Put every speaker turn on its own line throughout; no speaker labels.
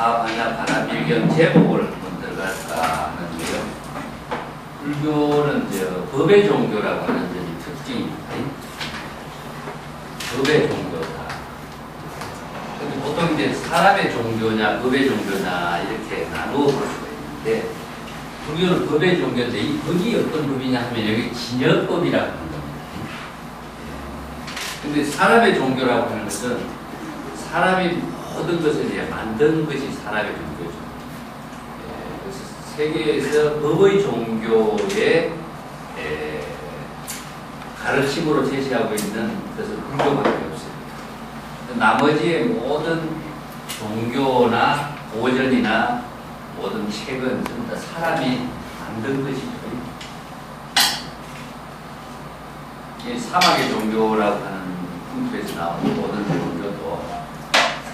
파하냐 반합일경 제목을 한번 들어갈까 하는데요. 불교는 법의 종교라고 하는 점이 특징입니다. 법의 종교다. 근데 보통 이제 사람의 종교냐 법의 종교냐 이렇게 나누어 볼 수가 있는데, 불교는 법의 종교인데 이 법이 어떤 법이냐 하면 여기 진여법이라고 하는 겁니다. 근데 사람의 종교라고 하는 것은 사람이 모든 것을 이제 만든 것이 사람의 종교죠. 그래서 세계에서 법의 종교의 가르침으로 제시하고 있는 것은 불교밖에 없습니다. 나머지의 모든 종교나 고전이나 모든 책은 전부 다 사람이 만든 것이죠. 이 사막의 종교라고 하는 풍토에서 나오는 모든 종교도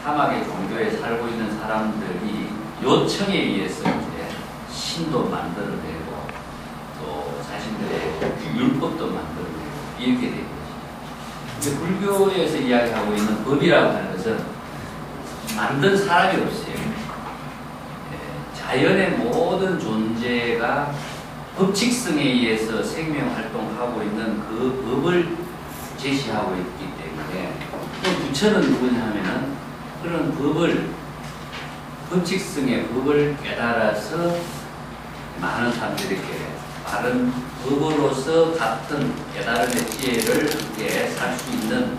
사막의 종교에 살고 있는 사람들이 요청에 의해서 이제 신도 만들어내고 또 자신들의 율법도 만들어내고 이렇게 된 것이죠. 불교에서 이야기하고 있는 법이라고 하는 것은 만든 사람이 없어요. 자연의 모든 존재가 법칙성에 의해서 생명활동하고 있는 그 법을 제시하고 있기 때문에, 또 부처는 누구냐 하면은 그런 법을, 법칙성의 법을 깨달아서 많은 사람들에게 바른 법으로서 같은 깨달음의 지혜를 함께 살 수 있는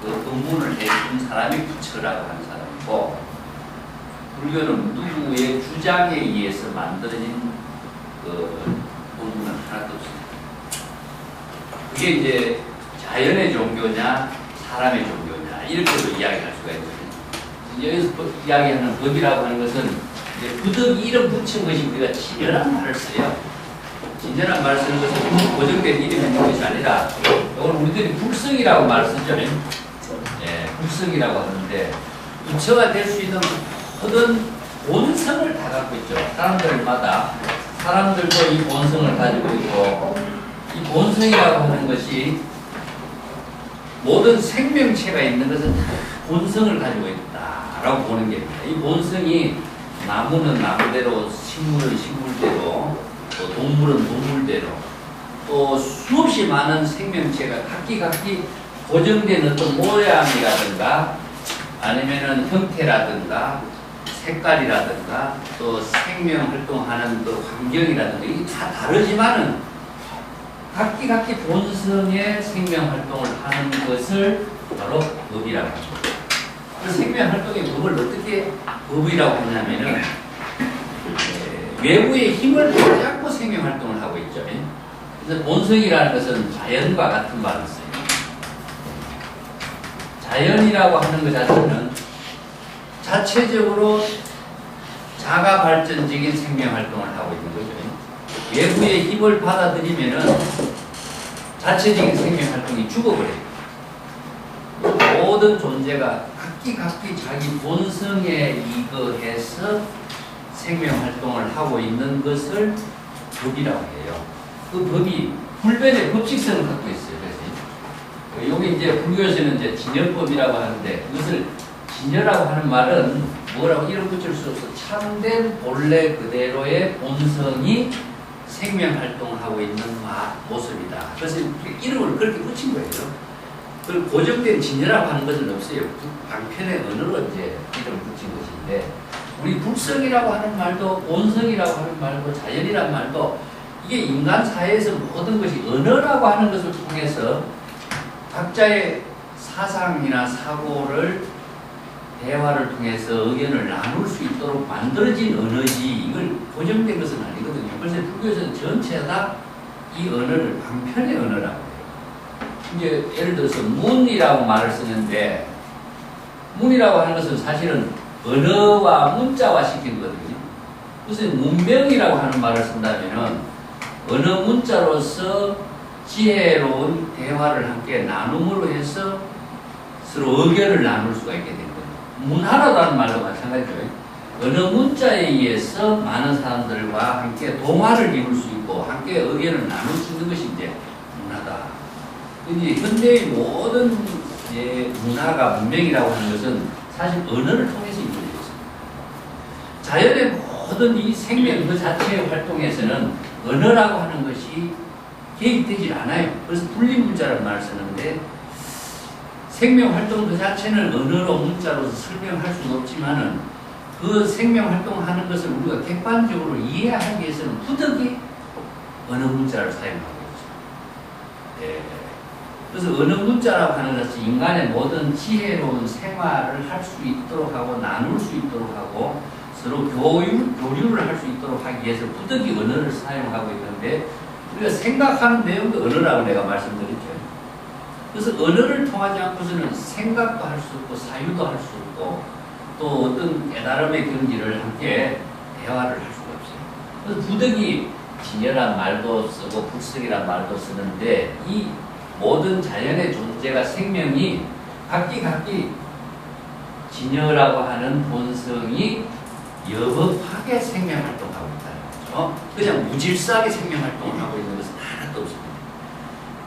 그 법문을 해준 사람이 부처라고 하는 사람이고, 불교는 누구의 주장에 의해서 만들어진 그 본문은 하나도 없습니다. 그게 이제 자연의 종교냐 사람의 종교냐 이렇게도 이야기할 수가 있거든요. 여기서 이야기하는 법이라고 하는 것은 이제 부득이 이름 붙인 것이 우리가 진여란 말을 써요. 진여란 말을 쓰는 것은 고정된 이름이 있는 것이 아니라 이건 우리들이 불성이라고 말을 쓰죠. 예, 불성이라고 하는데 부처가 될 수 있는 모든 본성을 다 갖고 있죠. 사람들도 이 본성을 가지고 있고, 이 본성이라고 하는 것이 모든 생명체가 있는 것은 다 본성을 가지고 있다라고 보는 게 있습니다. 이 본성이 나무는 나무대로, 식물은 식물대로, 또 동물은 동물대로, 또 수없이 많은 생명체가 각기 고정된 어떤 모양이라든가 아니면은 형태라든가 색깔이라든가 또 생명 활동하는 그 환경이라든가 이게 다 다르지만은 각기 본성의 생명 활동을 하는 것을 바로 법이라고 합니다. 그 생명 활동의 법을 어떻게 법이라고 하냐면은 외부의 힘을 받지 않고 생명 활동을 하고 있죠. 그래서 본성이라는 것은 자연과 같은 말을 써요. 자연이라고 하는 것 자체는 자체적으로 자가 발전적인 생명 활동을 하고 있는 거죠. 외부의 힘을 받아들이면은 자체적인 생명 활동이 죽어버려요. 모든 존재가 각기 자기 본성에 이거해서 생명 활동을 하고 있는 것을 법이라고 해요. 그 법이 불변의 법칙성을 갖고 있어요. 그래서 여기 이제 불교에서는 이제 진여법이라고 하는데, 그것을 진여라고 하는 말은 뭐라고 이름 붙일 수 없어. 참된 본래 그대로의 본성이 생명 활동을 하고 있는 모습이다. 그래서 이름을 그렇게 붙인 거예요. 그리고 고정된 진여라고 하는 것은 없어요. 방편의 언어로 이제 이름을 붙인 것인데, 우리 불성이라고 하는 말도, 본성이라고 하는 말도, 자연이라는 말도, 이게 인간 사회에서 모든 것이 언어라고 하는 것을 통해서 각자의 사상이나 사고를 대화를 통해서 의견을 나눌 수 있도록 만들어진 언어지, 이걸 고정된 것은 아니거든요. 그래서 불교에서는 전체 다 이 언어를 방편의 언어라고 해요. 이제 예를 들어서 문이라고 말을 쓰는데, 문이라고 하는 것은 사실은 언어와 문자화 시킨 거거든요. 그래서 문명이라고 하는 말을 쓴다면은 언어 문자로서 지혜로운 대화를 함께 나눔으로 해서 서로 의견을 나눌 수가 있게 됩니다. 문화라는 말도 마찬가지죠. 어느 문자에 의해서 많은 사람들과 함께 동화를 이룰 수 있고 함께 의견을 나눌 수 있는 것이 이제 문화다. 이제 현대의 모든 문화가 문명이라고 하는 것은 사실 언어를 통해서 이루어져 있습니다. 자연의 모든 이 생명 그 자체의 활동에서는 언어라고 하는 것이 개입되지 않아요. 그래서 분리문자라는 말을 쓰는데 생명 활동 그 자체는 언어로 문자로서 설명할 수는 없지만은 그 생명 활동하는 것을 우리가 객관적으로 이해하기 위해서는 부득이 언어 문자를 사용하고 있죠. 예. 그래서 언어 문자라고 하는 것이 인간의 모든 지혜로운 생활을 할 수 있도록 하고 나눌 수 있도록 하고 서로 교류를 할 수 있도록 하기 위해서 부득이 언어를 사용하고 있는데 우리가 생각하는 내용도 언어라고 내가 말씀드렸죠. 그래서 언어를 통하지 않고서는 생각도 할 수 없고 사유도 할 수 없고 또 어떤 깨달음의 경지를 함께 대화를 할 수가 없어요. 그래서 부득이 진여란 말도 쓰고 불성이란 말도 쓰는데 이 모든 자연의 존재가 생명이 각기 진여라고 하는 본성이 여법하게 생명활동하고 있다는 거죠. 그냥 무질서하게 생명활동을 하고 있는 것은 하나도 없습니다.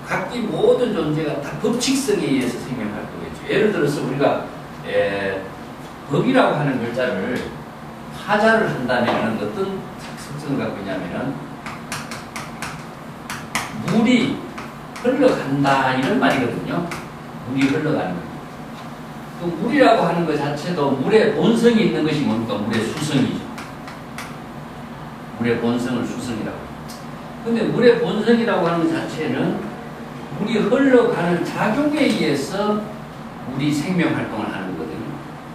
각기 모든 존재가 다 법칙성에 의해서 생명활동했죠. 예를 들어서 우리가 법이라고 하는 글자를 하자를 한다면 어떤 특성을 갖고 있냐면은 물이 흘러간다 이런 말이거든요. 물이 흘러가는 거. 그 물이라고 하는 것 자체도 물의 본성이 있는 것이 뭡니까? 물의 수성이죠. 물의 본성을 수성이라고 합니다. 근데 물의 본성이라고 하는 것 자체는 물이 흘러가는 작용에 의해서 물이 생명활동을 하는 거거든요.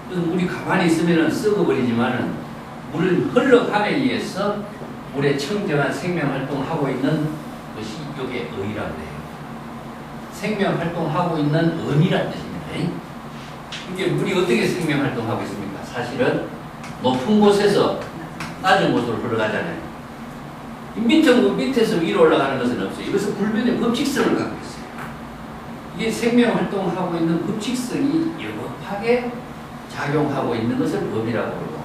그래서 물이 가만히 있으면 썩어버리지만은 물을 흘러감에 의해서 물의 청정한 생명활동을 하고 있는 것이 이게 의라고 해요. 생명활동하고 있는 의미란 뜻입니다. 이게 물이 어떻게 생명활동하고 있습니까? 사실은 높은 곳에서 낮은 곳으로 흘러가잖아요. 밑에서 위로 올라가는 것은 없어요. 이것은 불변의 법칙성을 갖고 있어요. 이게 생명활동하고 있는 법칙성이 여법하게 작용하고 있는 것을 법이라고 그러고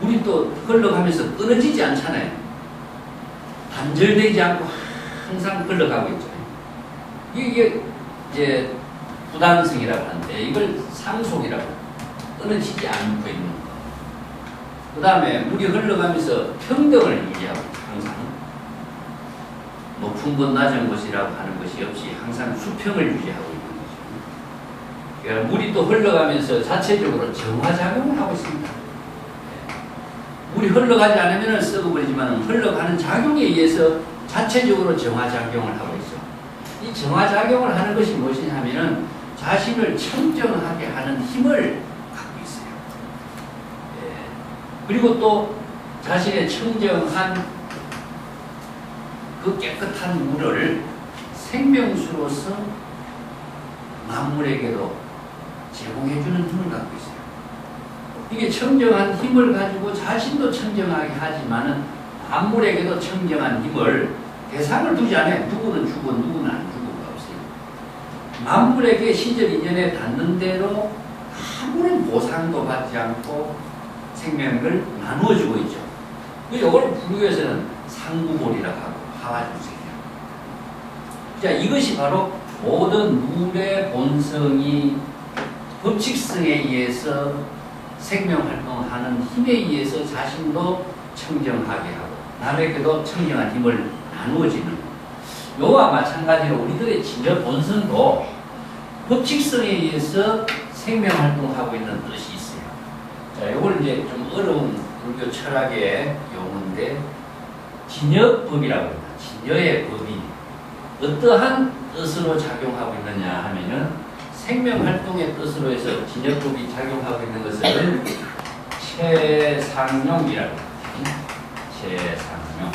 물이 또 흘러가면서 끊어지지 않잖아요. 단절되지 않고 항상 흘러가고 있죠. 이게 이제 부단성이라고 하는데 이걸 상속이라고 끊어지지 않고 있는 거. 그 다음에 물이 흘러가면서 평등을 유지하고 항상 높은 곳 낮은 곳이라고 하는 것이 없이 항상 수평을 유지하고 있는 거죠. 그러니까 물이 또 흘러가면서 자체적으로 정화작용을 하고 있습니다. 물이 흘러가지 않으면 썩어버리지만 흘러가는 작용에 의해서 자체적으로 정화작용을 하고 있어. 이 정화작용을 하는 것이 무엇이냐 하면은 자신을 청정하게 하는 힘을 갖고 있어요. 예. 그리고 또 자신의 청정한 그 깨끗한 물을 생명수로서 만물에게도 제공해주는 힘을 갖고 있어요. 이게 청정한 힘을 가지고 자신도 청정하게 하지만은 만물에게도 청정한 힘을 대상을 두지 않아요. 누구는 주고 누구는 안 주고가 없어요. 만물에게 시절 인연에 닿는 대로 아무런 보상도 받지 않고 생명을 나누어주고 있죠. 이걸 불교에서는 상구볼이라고 하고 하와주색이라고. 자, 이것이 바로 모든 물의 본성이 법칙성에 의해서 생명활동하는 힘에 의해서 자신도 청정하게 하고 남에게도 청정한 힘을 나누어지는 요와 마찬가지로 우리들의 진여 본성도 법칙성에 의해서 생명활동하고 있는 뜻이 있어요. 자, 요걸 이제 좀 어려운 불교 철학의 용어인데 진여법이라고 합니다. 진여의 법이 어떠한 뜻으로 작용하고 있느냐 하면은 생명활동의 뜻으로 해서 진여법이 작용하고 있는 것을 채상용이라고 합니다. 채상용.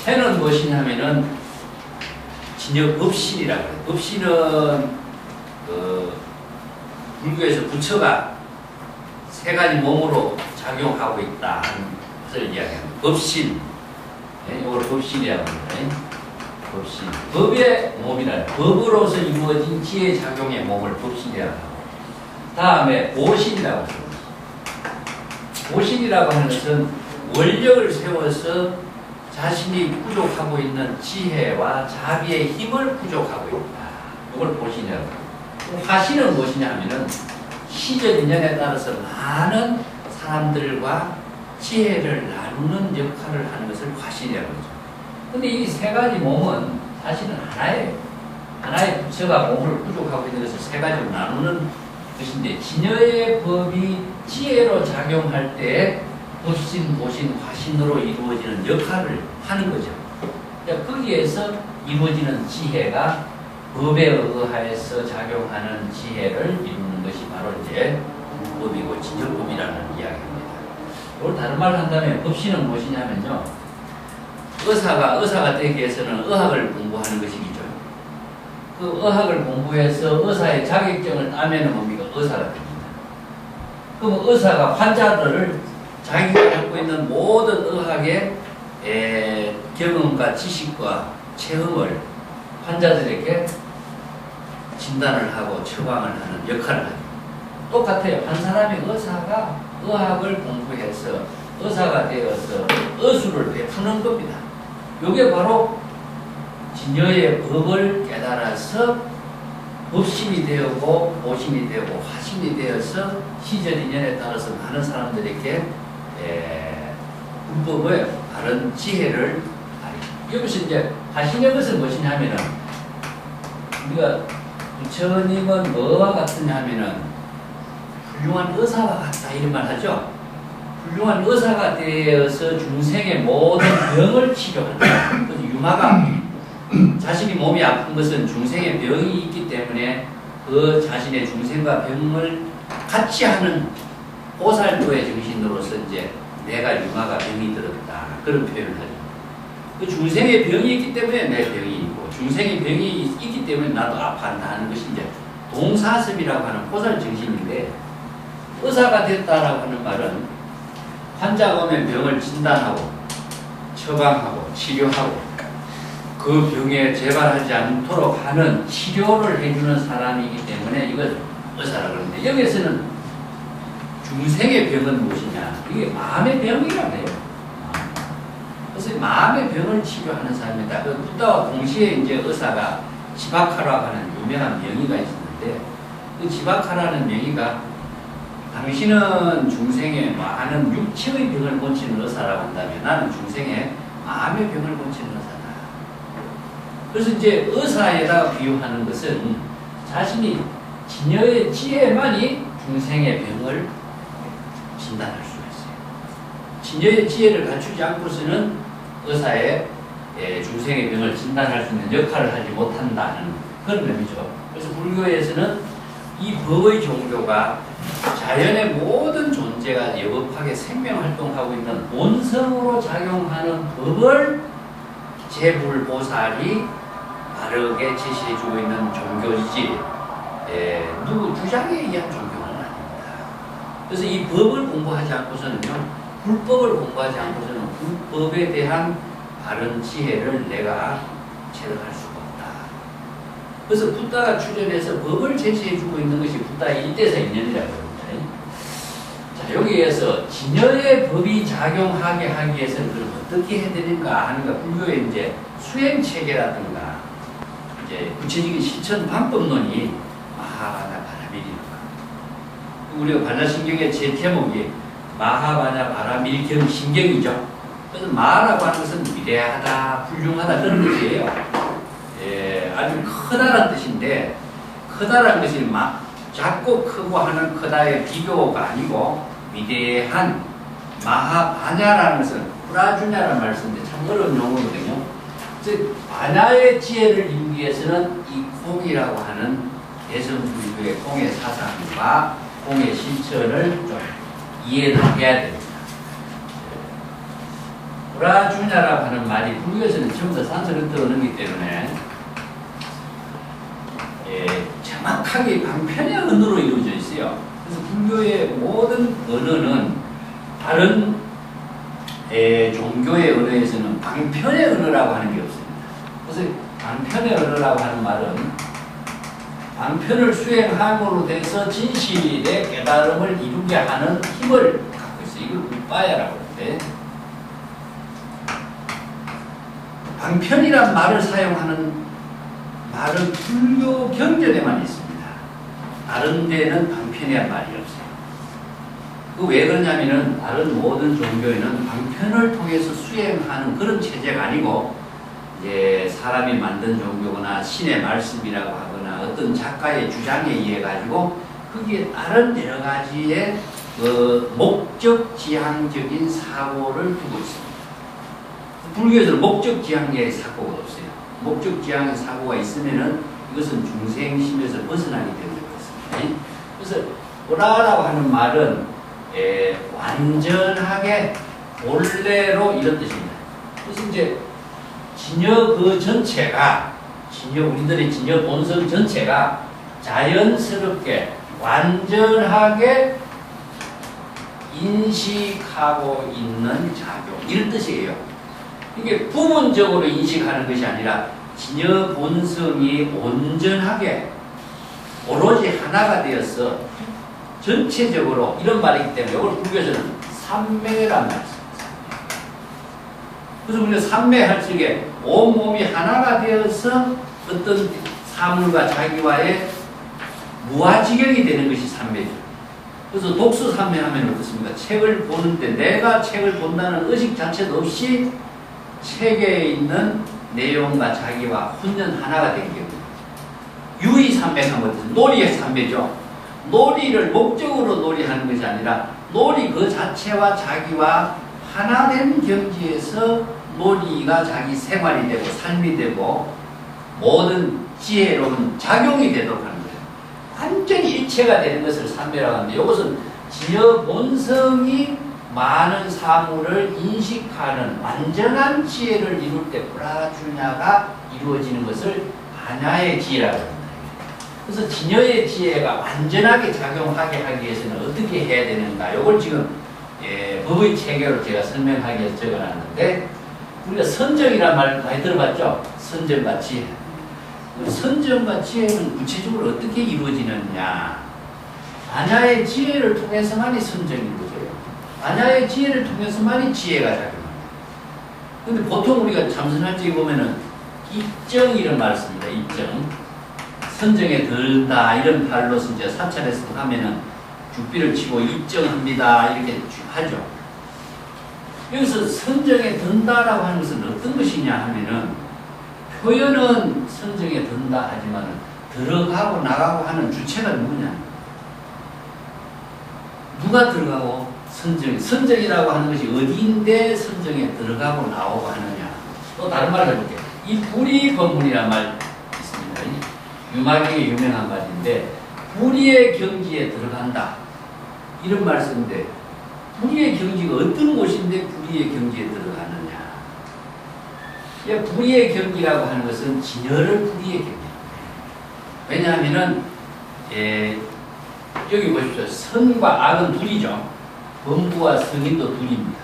채는 무엇이냐면은 진여법신이라고 해요. 법신은 불교에서 부처가 세 가지 몸으로 작용하고 있다 하는 것을 이야기합니다. 법신. 네, 이걸 법신이라고 합니다. 법신. 법의 몸이라 법으로서 이루어진 지혜작용의 몸을 법신이라고 하고 다음에 보신이라고 합니다. 보신이라고 하는 것은 원력을 세워서 자신이 부족하고 있는 지혜와 자비의 힘을 부족하고 있다. 이걸 보신이라고 합니다. 화신은 무엇이냐 하면은 시절 인연에 따라서 많은 사람들과 지혜를 나누는 역할을 하는 것을 화신이라고 하죠. 근데 이 세 가지 몸은 사실은 하나의 부처가 몸을 구족하고 있는 것을 세 가지로 나누는 것인데, 진여의 법이 지혜로 작용할 때 법신, 보신, 화신으로 이루어지는 역할을 하는 거죠. 그러니까 거기에서 이루어지는 지혜가 법에 의하여서 작용하는 지혜를 이루는 것이 바로 이제 법이고 진여법이라는 이야기입니다. 이걸 다른 말로 한다면 법신은 무엇이냐면요, 의사가 되기 위해서는 의학을 공부하는 것이죠. 그 의학을 공부해서 의사의 자격증을 따면 뭡니까? 의사가 됩니다. 그럼 의사가 환자들을 자기가 갖고 있는 모든 의학의 경험과 지식과 체험을 환자들에게 진단을 하고 처방을 하는 역할을 합니다. 똑같아요. 한 사람이 의사가 의학을 공부해서 의사가 되어서 의술을 베푸는 겁니다. 이게 바로 진여의 법을 깨달아서 법신이 되고 보신이 되고 화신이 되어서 시절 인연에 따라서 많은 사람들에게 불법의 바른 지혜를 여기서 이제 화신의 것은 무엇이냐면은, 우리가 부처님은 뭐와 같으냐면은 훌륭한 의사와 같다 이런 말 하죠. 훌륭한 의사가 되어서 중생의 모든 병을 치료한다. 그래서 유마가 자신이 몸이 아픈 것은 중생의 병이 있기 때문에 그 자신의 중생과 병을 같이 하는 보살도의 정신으로서 이제 내가 유마가 병이 들었다, 그런 표현을 하죠. 그 중생의 병이 있기 때문에 내 병이 있고, 중생의 병이 있기 때문에 나도 아파한다 하는 것이 이제 동사섭이라고 하는 보살 정신인데, 의사가 됐다라고 하는 말은 환자가 오면 병을 진단하고 처방하고 치료하고 그 병에 재발하지 않도록 하는 치료를 해주는 사람이기 때문에 이걸 의사라고 하는데, 여기에서는 중생의 병은 무엇이냐? 이게 마음의 병이라고 해요. 그래서 마음의 병을 치료하는 사람입니다. 그 부다와 동시에 이제 의사가 지바카라고 하는 유명한 명의가 있었는데, 그 지바카라는 명의가 당신은 중생의 많은 육체의 병을 고치는 의사라고 한다면 나는 중생의 마음의 병을 고치는 의사다. 그래서 이제 의사에다 비유하는 것은 자신이 진여의 지혜만이 중생의 병을 진단할 수가 있어요. 진여의 지혜를 갖추지 않고서는 의사의 중생의 병을 진단할 수 있는 역할을 하지 못한다는 그런 의미죠. 그래서 불교에서는 이 법의 종교가 자연의 모든 존재가 여법하게 생명활동하고 있는 본성으로 작용하는 법을 제불보살이 바르게 제시해주고 있는 종교이지 누구 주장에 의한 종교는 아닙니다. 그래서 이 법을 공부하지 않고서는요, 불법을 공부하지 않고서는 불법에 대한 바른 지혜를 내가 체득할 수가 없다. 그래서 부다가 출현해서 법을 제시해주고 있는 것이 부다의 일대사인연이라고 합니다. 자, 여기에서 진여의 법이 작용하게 하기 위해서는 그걸 어떻게 해야 되는가 하는 거, 불교의 이제 수행체계라든가 이제 구체적인 실천 방법론이 마하바냐 바라밀이라고. 우리가 반야신경의 제 제목이 마하바냐 바라밀경 신경이죠. 그래서 마라고 하는 것은 위대하다, 훌륭하다 그런 뜻이에요. 아주 크다라는 뜻인데, 크다라는 것이 작고 크고 하는 크다의 비교가 아니고 위대한 마하바냐라는 것은 프라주냐라는 말을 쓰는데 참 어려운 용어거든요. 즉 바냐의 지혜를 이루기 위해서는 이 공이라고 하는 대성불교의 공의 사상과 공의 실천을 좀 이해를 해야 됩니다. 프라주냐라고 하는 말이 불교에서는 전부 다 산스크리트어로 넣기 때문에 정확하게 방편의 언어로 이루어져 있어요. 그래서 불교의 모든 언어는 다른 종교의 언어에서는 방편의 언어라고 하는 게 없습니다. 그래서 방편의 언어라고 하는 말은 방편을 수행함으로 돼서 진실의 깨달음을 이루게 하는 힘을 갖고 있어요. 이걸 우빠야라고 하는데, 방편이란 말을 사용하는 말은 불교 경전에만 있습니다. 다른 데는 방편이란 말이 없어요. 그 왜 그러냐면은 다른 모든 종교에는 방편을 통해서 수행하는 그런 체제가 아니고 이제 사람이 만든 종교거나 신의 말씀이라고 하거나 어떤 작가의 주장에 의해 가지고 거기에 다른 여러 가지의 목적 지향적인 사고를 두고 있습니다. 불교에서는 목적 지향의 사고가 없어요. 목적 지향의 사고가 있으면은 이것은 중생심에서 벗어나기 때문에 그렇습니다. 그래서 보라라고 하는 말은 완전하게 본래로 이런 뜻입니다. 그래서 이제 진여 그 전체가 우리들의 진여 본성 전체가 자연스럽게 완전하게 인식하고 있는 작용 이런 뜻이에요. 이게 부분적으로 인식하는 것이 아니라 진여 본성이 온전하게 오로지 하나가 되어서 전체적으로 이런 말이기 때문에 이걸 불교에서는 삼매란 말이죠. 그래서 우리가 삼매할 적에 온몸이 하나가 되어서 어떤 사물과 자기와의 무아지경이 되는 것이 삼매죠. 그래서 독서 삼매하면 어떻습니까? 책을 보는데 내가 책을 본다는 의식 자체도 없이 책에 있는 내용과 자기와 혼연 하나가 된 경우. 유의 삼매하면 어떻습니까? 놀이의 삼매죠. 놀이를 목적으로 놀이하는 것이 아니라 놀이 그 자체와 자기와 하나된 경지에서 놀이가 자기 생활이 되고 삶이 되고 모든 지혜로운 작용이 되도록 하는 거예요. 완전히 일체가 되는 것을 삼매라고 하는데 이것은 진여 본성이 많은 사물을 인식하는 완전한 지혜를 이룰 때 브라주냐가 이루어지는 것을 반야의 지혜라고 합니다. 그래서 진여의 지혜가 완전하게 작용하게 하기 위해서는 어떻게 해야 되는가 이걸 지금 법의 체계로 제가 설명하기 위해서 적어놨는데 우리가 선정이라는 말 많이 들어봤죠? 선정과 지혜. 선정과 지혜는 구체적으로 어떻게 이루어지느냐. 반야의 지혜를 통해서만이 선정이 이루어져요. 반야의 지혜를 통해서만이 지혜가 작용합니다. 근데 보통 우리가 참선할 적에 보면은 입정 이런 말을 씁니다. 입정. 선정에 들다 이런 말로서 이제 사찰에서 하면은 죽비를 치고 입정합니다 이렇게 하죠. 여기서 선정에 든다라고 하는 것은 어떤 것이냐 하면은 표현은 선정에 든다 하지만은 들어가고 나가고 하는 주체가 누구냐? 누가 들어가고 선정이라고 하는 것이 어디인데 선정에 들어가고 나오고 하느냐? 또 다른 말을 해볼게요. 이 불이 건물이란 말 있습니다. 유마경의 유명한 말인데 불의의 경지에 들어간다 이런 말 쓰는데 불의의 경지가 어떤 곳인데 불의의 경지에 들어가느냐. 불의의 경지라고 하는 것은 진여를 불의의 경지. 왜냐하면은 여기 보십시오. 선과 악은 둘이죠. 범부와 성인도 둘입니다.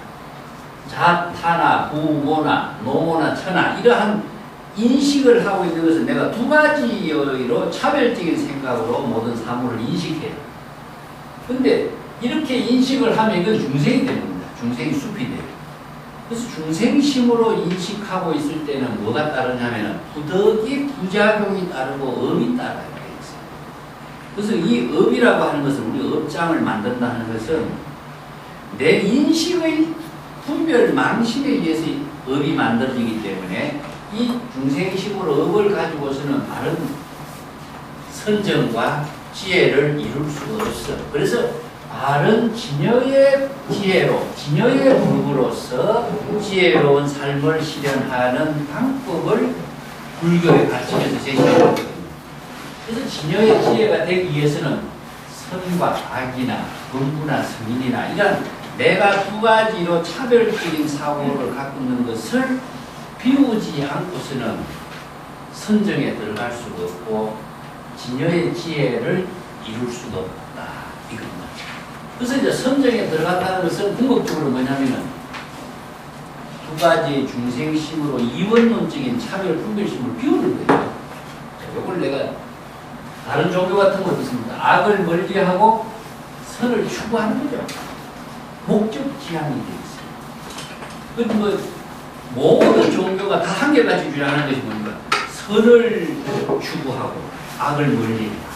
자타나 부모나 노모나 처나 이러한 인식을 하고 있는 것은 내가 두 가지로 차별적인 생각으로 모든 사물을 인식해요. 근데 이렇게 인식을 하면 이건 중생이 되는 겁니다. 중생이 숲이 돼요. 그래서 중생심으로 인식하고 있을 때는 뭐가 따르냐면 부덕이 부작용이 따르고 업이 따라요. 그래서 이 업이라고 하는 것은 우리 업장을 만든다는 것은 내 인식의 분별 망심에 의해서 업이 만들어지기 때문에 이 중생심으로 업을 가지고서는 바른 선정과 지혜를 이룰 수가 없어. 그래서 바른 진여의 지혜로, 진여의 불구로서 지혜로운 삶을 실현하는 방법을 불교의 가르침에서 제시하는 겁니다. 그래서 진여의 지혜가 되기 위해서는 선과 악이나 범부나 성인이나 이런 내가 두 가지로 차별적인 사고를 갖고 있는 것을 비우지 않고서는 선정에 들어갈 수가 없고 진여의 지혜를 이룰 수가 없다. 이겁니다. 그래서 이제 선정에 들어간다는 것은 궁극적으로 뭐냐면은 두 가지 중생심으로 이원론적인 차별 분별심을 비우는 거예요. 이걸 내가 다른 종교 같은 거 있습니다. 악을 멀리하고 선을 추구하는 거죠. 목적 지향이 되어 있어요. 그 모든 종교가 다 한결같이 주장하는 것이 뭡니까? 선을 추구하고 악을 멀리한다.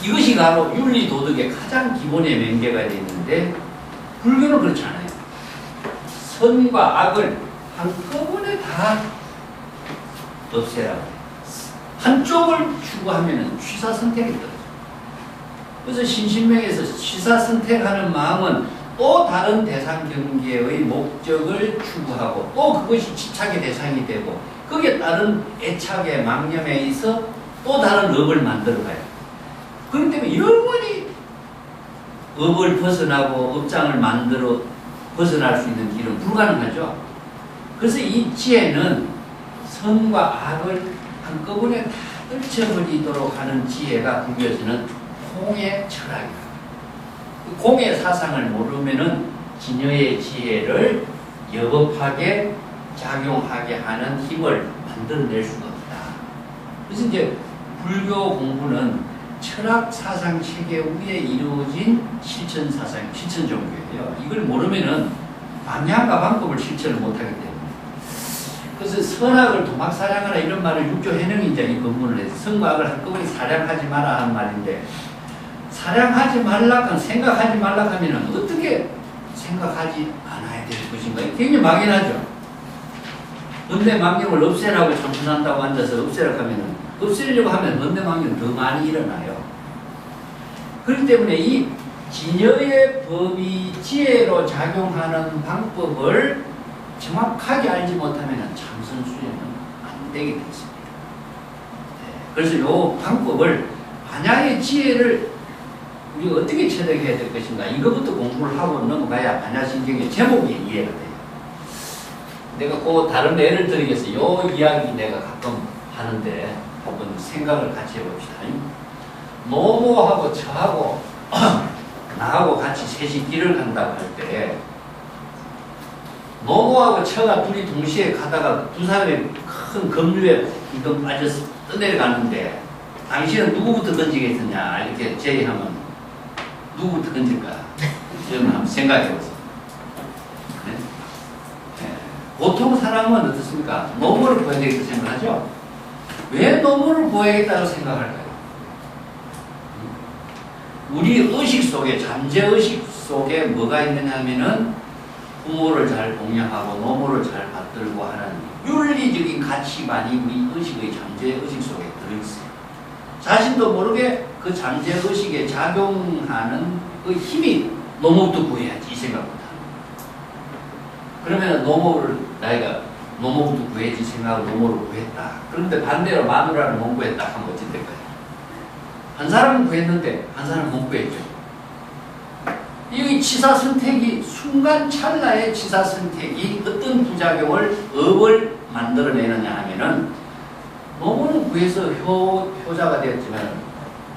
이것이 바로 윤리 도덕의 가장 기본의 명제가 되어 있는 되는데 불교는 그렇지 않아요. 선과 악을 한꺼번에 다 없애라고 해요. 한쪽을 추구하면 취사선택이 떨어져요. 그래서 신신명에서 취사선택하는 마음은 또 다른 대상 경계의 목적을 추구하고 또 그것이 집착의 대상이 되고 거기에 따른 애착의 망념에 있어 또 다른 업을 만들어가요. 그렇기 때문에 영원히 업을 벗어나고 업장을 만들어 벗어날 수 있는 길은 불가능하죠. 그래서 이 지혜는 선과 악을 한꺼번에 다 떨쳐버리도록 하는 지혜가 불교에서는 공의 철학이다. 공의 사상을 모르면은 진여의 지혜를 여법하게 작용하게 하는 힘을 만들어낼 수가 없다. 그래서 이제 불교 공부는 철학 사상 체계 위에 이루어진 실천 사상, 실천 종교예요. 이걸 모르면은 방향과 방법을 실천을 못하기 때문에. 그래서 선악을 도막 사량하라 이런 말을 육조 해능인장이 근문을 해서 선과 악을 한꺼번에 사량하지 마라 하는 말인데 사량하지 말라, 생각하지 말라 하면은 어떻게 생각하지 않아야 될 것인가? 굉장히 막연하죠. 번뇌망념을 없애라고 참선한다고 앉아서 없애라고 하면은 없애려고 하면 번뇌망념은 더 많이 일어나요. 그렇기 때문에 이 진여의 법이 지혜로 작용하는 방법을 정확하게 알지 못하면 참선 수행은 안 되게 됐습니다. 그래서 이 방법을 반야의 지혜를 우리가 어떻게 체득해야 될 것인가 이거부터 공부를 하고 넘어가야 반야신경의 제목이 이해가 돼요. 내가 그 다른 예를 들겠어요. 이 이야기 내가 가끔 하는데 한번 생각을 같이 해봅시다. 노모하고 저하고 나하고 같이 셋이 길을 간다고 할 때 노모하고 처가 둘이 동시에 가다가 두 사람이 큰 급류에 덩 빠져서 떠내려가는데 당신은 누구부터 던지겠느냐 이렇게 제의하면 누구부터 던질까? 여러분 한번 생각해보세요. 네? 네. 보통 사람은 어떻습니까? 노모를 보여야 되겠다 생각하죠? 왜 노모를 보여야겠다고 생각할까요? 우리 의식 속에, 잠재의식 속에 뭐가 있느냐 하면은 부모를 잘 공양하고 노모를 잘 받들고 하는 윤리적인 가치관이 우리 의식의 잠재의식 속에 들어있어요. 자신도 모르게 그 잠재의식에 작용하는 그 힘이 노모부터 구해야지 이 생각보다. 그러면 노모를 나이가 노모부터 구해야지 생각하고 노모를 구했다. 그런데 반대로 마누라를 못 구했다 하면 어찌 될까요? 한 사람은 구했는데 한 사람은 못 구했죠. 이 치사 선택이 순간 찰나의 치사 선택이 어떤 부작용을 업을 만들어내느냐 하면은 노모는 구해서 효자가 되었지만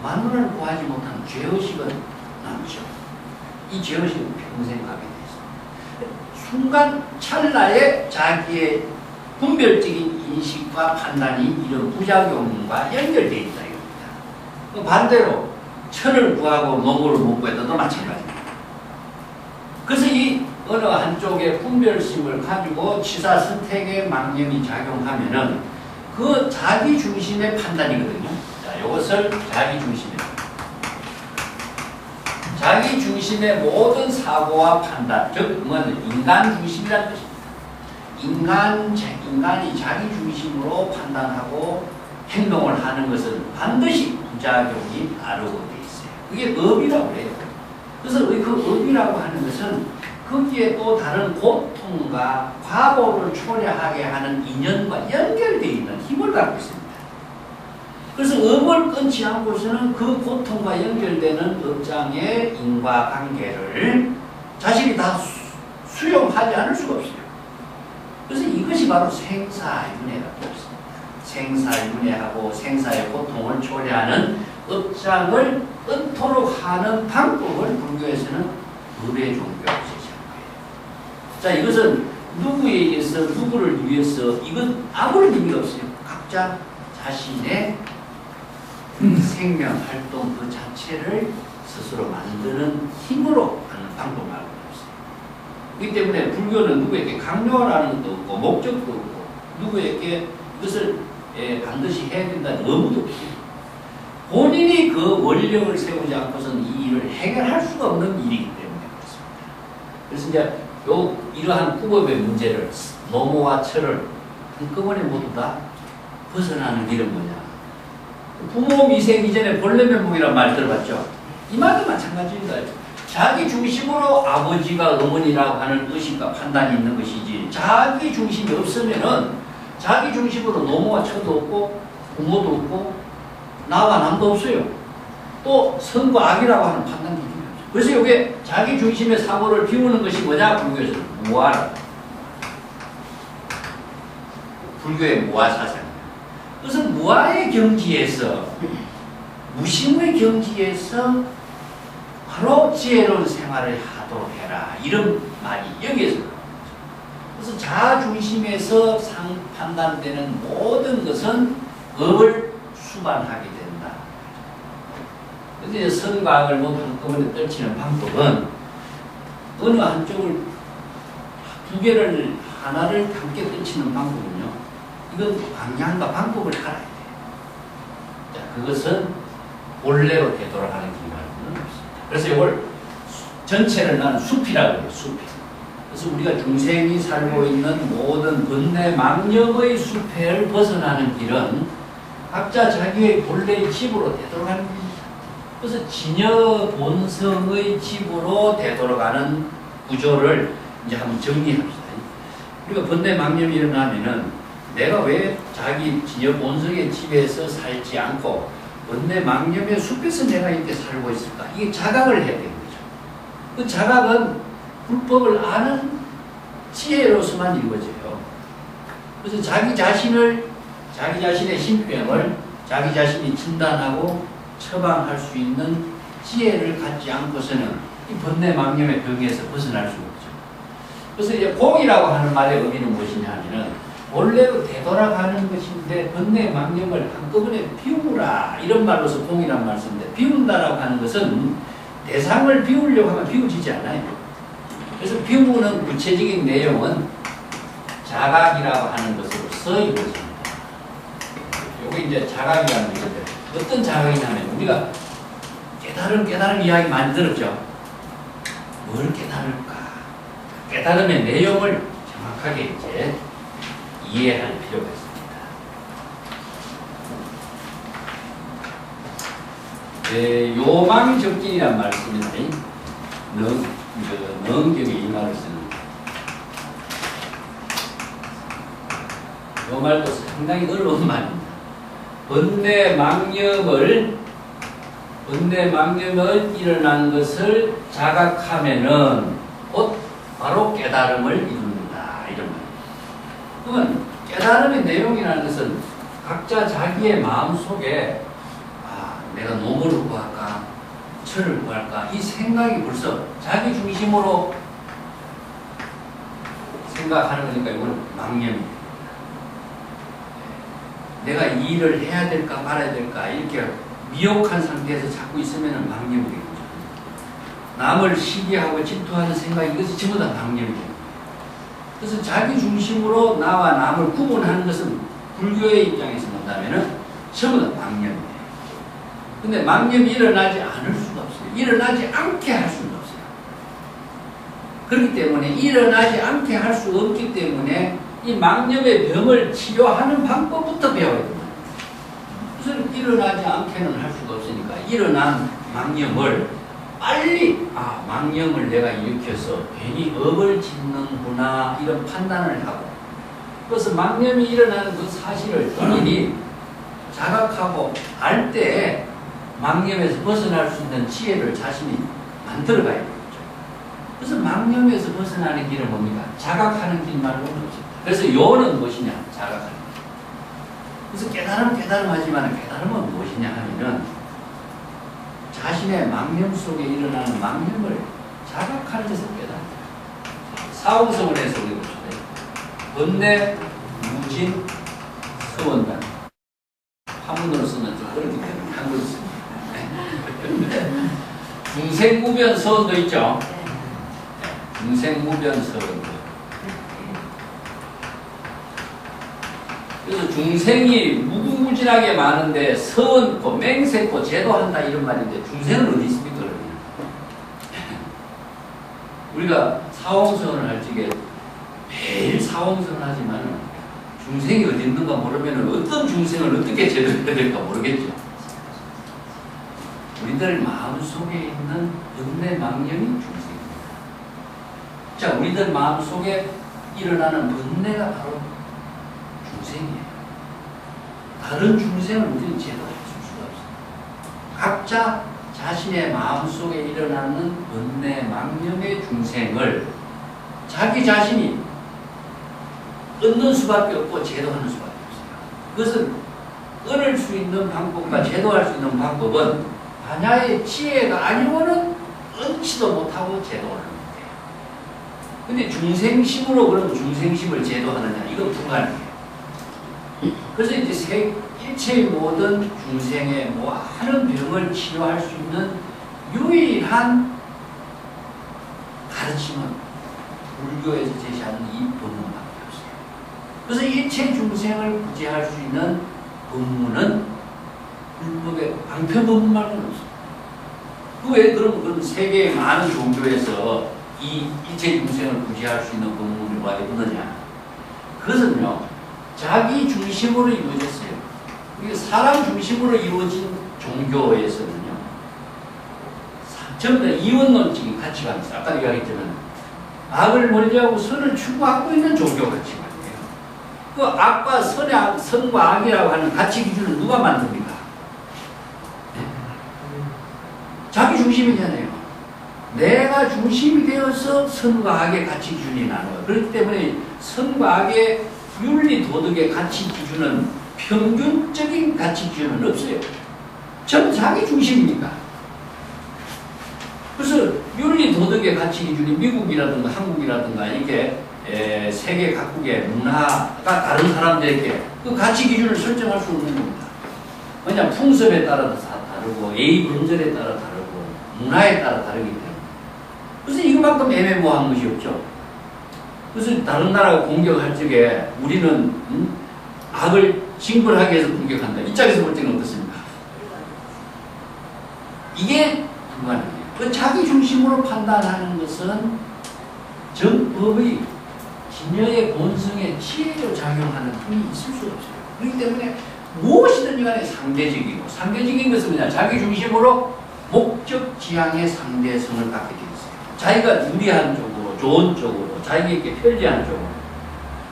마누라를 구하지 못한 죄의식은 남죠. 이 죄의식은 평생 가게 되어 있습니다. 순간 찰나의 자기의 분별적인 인식과 판단이 이런 부작용과 연결되어 있다 이겁니다. 반대로 천을 구하고 노모를 못 구했다도 마찬가지입니다. 그래서 이 어느 한쪽의 분별심을 가지고 치사 선택의 망념이 작용하면은 그 자기 중심의 판단이거든요. 자, 이것을 자기 중심의 자기 중심의 모든 사고와 판단, 즉 인간 중심이라는 것입니다. 인간이 자기 중심으로 판단하고 행동을 하는 것은 반드시 부작용이 따르고 돼 있어요. 그게 업이라고 해요. 그래서 그 업이라고 하는 것은 거기에 또 다른 고통과 과보를 초래하게 하는 인연과 연결되어 있는 힘을 갖고 있습니다. 그래서 업을 끊지 않고서는 그 고통과 연결되는 업장의 인과관계를 자신이 다 수용하지 않을 수가 없어요. 그래서 이것이 바로 생사윤회라고 합니다. 생사윤회하고 생사의 고통을 초래하는 업장을 끊도록 하는 방법을 불교에서는 법의 종교라고 제시한 거예요. 자, 이것은 누구에 의해서 누구를 위해서 이건 아무런 의미가 없어요. 각자 자신의 생명 활동 그 자체를 스스로 만드는 힘으로 하는 방법을 알고 있어요. 그렇기 때문에 불교는 누구에게 강요라는 것도 없고 목적도 없고 누구에게 이것을 반드시 해야 된다는 의무도 없어요. 본인이 그 원력을 세우지 않고서는 이 일을 해결할 수가 없는 일이기 때문에 그래서 이제 이러한 국어의 문제를 노모와 철을 한꺼번에 모두 다 벗어나는 길은 뭐냐? 부모 미생 이전에 본래 면목이란 말 들어봤죠? 이 말도 마찬가지입니다. 자기 중심으로 아버지가 어머니라고 하는 의식과 판단이 있는 것이지, 자기 중심이 없으면은 자기 중심으로 노모와 처도 없고 부모도 없고 나와 남도 없어요. 또 선과 악이라고 하는 판단 기준이 없어요. 그래서 이게 자기 중심의 사고를 비우는 것이 뭐냐? 불교에서 무아라. 불교의 무아 사상이에요. 그래서 무아의 경지에서, 무심의 경지에서 바로 지혜로운 생활을 하도록 해라. 이런 말이 여기에서 나옵니다. 그래서 자아 중심에서 판단되는 모든 것은 업을 수반하게 된다. 그래서 이제 선과 악을 모두 한꺼번에 떨치는 방법은 어느 한쪽을, 두 개를, 하나를 함께 떨치는 방법은요, 이건 방향과 방법을 알아야 돼요. 자, 그것은 본래로 되돌아가는 길만은 없습니다. 그래서 이걸 전체를 나는 숲이라고 해요. 숲이. 그래서 우리가 중생이 살고 있는 모든 번뇌 망념의 숲을 벗어나는 길은 각자 자기의 본래의 집으로 되돌아가는 길입니다. 그래서 진여 본성의 집으로 되돌아가는 구조를 이제 한번 정리합시다. 우리가 번뇌 망념이 일어나면은 내가 왜 자기 진여 본성의 집에서 살지 않고 번뇌 망념의 숲에서 내가 이렇게 살고 있을까? 이게 자각을 해야 되는 거죠. 그 자각은 불법을 아는 지혜로서만 이루어져요. 그래서 자기 자신의 신병을 자기 자신이 진단하고 처방할 수 있는 지혜를 갖지 않고서는 이 번뇌 망념의 병에서 벗어날 수가 없죠. 그래서 이제 공이라고 하는 말의 의미는 무엇이냐 하면은 원래로 되돌아가는 것인데 번뇌 망념을 한꺼번에 비우라, 이런 말로서 공이란 말씀인데, 비운다라고 하는 것은 대상을 비우려고 하면 비워지지 않아요. 그래서 비우는 구체적인 내용은 자각이라고 하는 것으로서 이루어집니다. 요게 이제 자각이라는 것인데, 어떤 자각이냐면 우리가 깨달음 이야기 많이 들었죠. 뭘 깨달을까? 깨달음의 내용을 정확하게 이제 이해할 필요가 있습니다. 요망적진이란 말을 씁니다. 능경에 이 말을 씁니다. 이 말도 상당히 어려운 말입니다. 번뇌 망념을 일어난 것을 자각하면은 곧 바로 깨달음을 이룬다, 이런 말입니다. 그러면 깨달음의 내용이라는 것은 각자 자기의 마음속에 내가 노무를 구할까, 철을 구할까, 이 생각이 벌써 자기 중심으로 생각하는 거니까 이건 망념입니다. 내가 이 일을 해야 될까 말아야 될까 이렇게 미혹한 상태에서 자꾸 있으면 망념이 되죠. 남을 시기하고 질투하는 생각, 이것이 전부 다 망념이에요. 그래서 자기 중심으로 나와 남을 구분하는 것은 불교의 입장에서 본다면은 전부 다 망념이에요. 근데 망념이 일어나지 않을 수가 없어요. 일어나지 않게 할 수는 없어요. 그렇기 때문에 일어나지 않게 할 수 없기 때문에 이 망념의 병을 치료하는 방법부터 배워야 됩니다. 우선 일어나지 않게는 할 수가 없으니까 일어난 망념을 빨리 망념을 내가 일으켜서 괜히 업을 짓는구나, 이런 판단을 하고, 그래서 망념이 일어나는 그 사실을 본인이 자각하고 알 때 망념에서 벗어날 수 있는 지혜를 자신이 만들어가야 되겠죠. 그래서 망념에서 벗어나는 길은 뭡니까? 자각하는 길 말고는 없습니다. 그래서 요는 무엇이냐? 자각하는 길. 그래서 깨달음 하지만 깨달음은 무엇이냐 하면은 자신의 망념 속에 일어나는 망념을 자각하는 것을 깨달아요. 사후성을 해서 우리 봅시다. 번뇌, 무진, 서원단. 한문으로 쓰면 좀 어렵기 때문에 한글로 씁니다. 중생무변 서원도 있죠. 중생무변 서원도. 그래서 중생이 무궁무진하게 많은데 서원코, 맹세코, 제도한다, 이런 말인데 중생은 어디 있습니까? 그러면 우리가 사홍성을 할 적에 매일 사홍성을 하지만 중생이 어디 있는가 모르면 어떤 중생을 어떻게 제대로 해야 될까 모르겠죠. 우리들 마음속에 있는 번뇌 망념이 중생입니다. 자, 우리들 마음속에 일어나는 번뇌가 바로 중생이에요. 다른 중생을 우리는 제도할 수가 없어요. 각자 자신의 마음속에 일어나는 번뇌 망념의 중생을 자기 자신이 얻는 수밖에 없고 제도하는 수밖에 없어요. 그것은 얻을 수 있는 방법과 제도할 수 있는 방법은 반야의 지혜가 아니고는 얻지도 못하고 제도하는 거예요. 근데 중생심으로 그러면 중생심을 제도하느냐, 이건 불가능해요. 그래서 이제 일체의 모든 중생의 많은 병을 치료할 수 있는 유일한 가르침은 불교에서 제시하는 이 법문밖에 없어요. 그래서 일체 중생을 구제할 수 있는 법문은 불법의 방편법문 말고는 없어요. 그 왜 그럼 세계의 많은 종교에서 이 일체 중생을 구제할 수 있는 법문을 왜 없느냐? 그것은요, 자기 중심으로 이루어졌어요. 이게 사람 중심으로 이루어진 종교에서는요, 전부 다 이원론적인 가치관이 있어요. 아까 이야기했지만 악을 멀리하고 선을 추구하고 있는 종교 가치관이에요. 그 악과 선과 악이라고 하는 가치 기준을 누가 만듭니까? 자기 중심이잖아요. 내가 중심이 되어서 선과 악의 가치 기준이 나눠요. 그렇기 때문에 선과 악의 윤리 도덕의 가치 기준은 평균적인 가치 기준은 없어요. 전 자기 중심이니까. 그래서 윤리 도덕의 가치 기준이 미국이라든가 한국이라든가 이게 세계 각국의 문화가 다른 사람들에게 그 가치 기준을 설정할 수 없는 겁니다. 왜냐하면 풍습에 따라서 다르고 예의 범절에 따라 다르고 문화에 따라 다르기 때문에. 그래서 이거만큼 애매모호한 것이 없죠. 그래서 다른 나라가 공격할 적에 우리는 악을 징벌하기 위해서 공격한다. 이 짝에서 볼 때는 어떻습니까? 이게 불가능해요. 그 자기 중심으로 판단하는 것은 정법의 진여의 본성에 지혜로 작용하는 힘이 있을 수가 없어요. 그렇기 때문에 무엇이든지 간에 상대적이고, 상대적인 것은 뭐냐? 자기 중심으로 목적 지향의 상대성을 갖게 되어 있어요. 자기가 유리한 쪽으로, 좋은 쪽으로, 자기에게 편리한 쪽으로,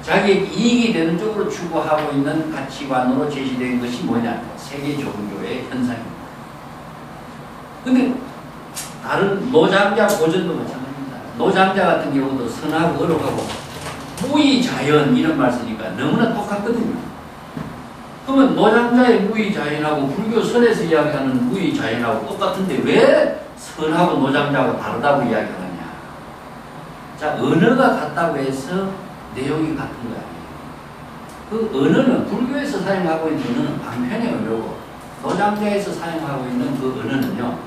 자기에게 이익이 되는 쪽으로 추구하고 있는 가치관으로 제시된 것이 뭐냐? 세계 종교의 현상입니다. 근데 다른 노장자 고전도 마찬가지입니다. 노장자 같은 경우도 선하고 어록하고 무의자연 이런 말 쓰니까 너무나 똑같거든요. 그러면 노장자의 무의자연하고 불교 선에서 이야기하는 무의자연하고 똑같은데 왜 선하고 노장자하고 다르다고 이야기하느냐? 자, 언어가 같다고 해서 내용이 같은 거 아니에요. 그 언어는 불교에서 사용하고 있는 언어는 방편의 언어고 노장자에서 사용하고 있는 그 언어는요,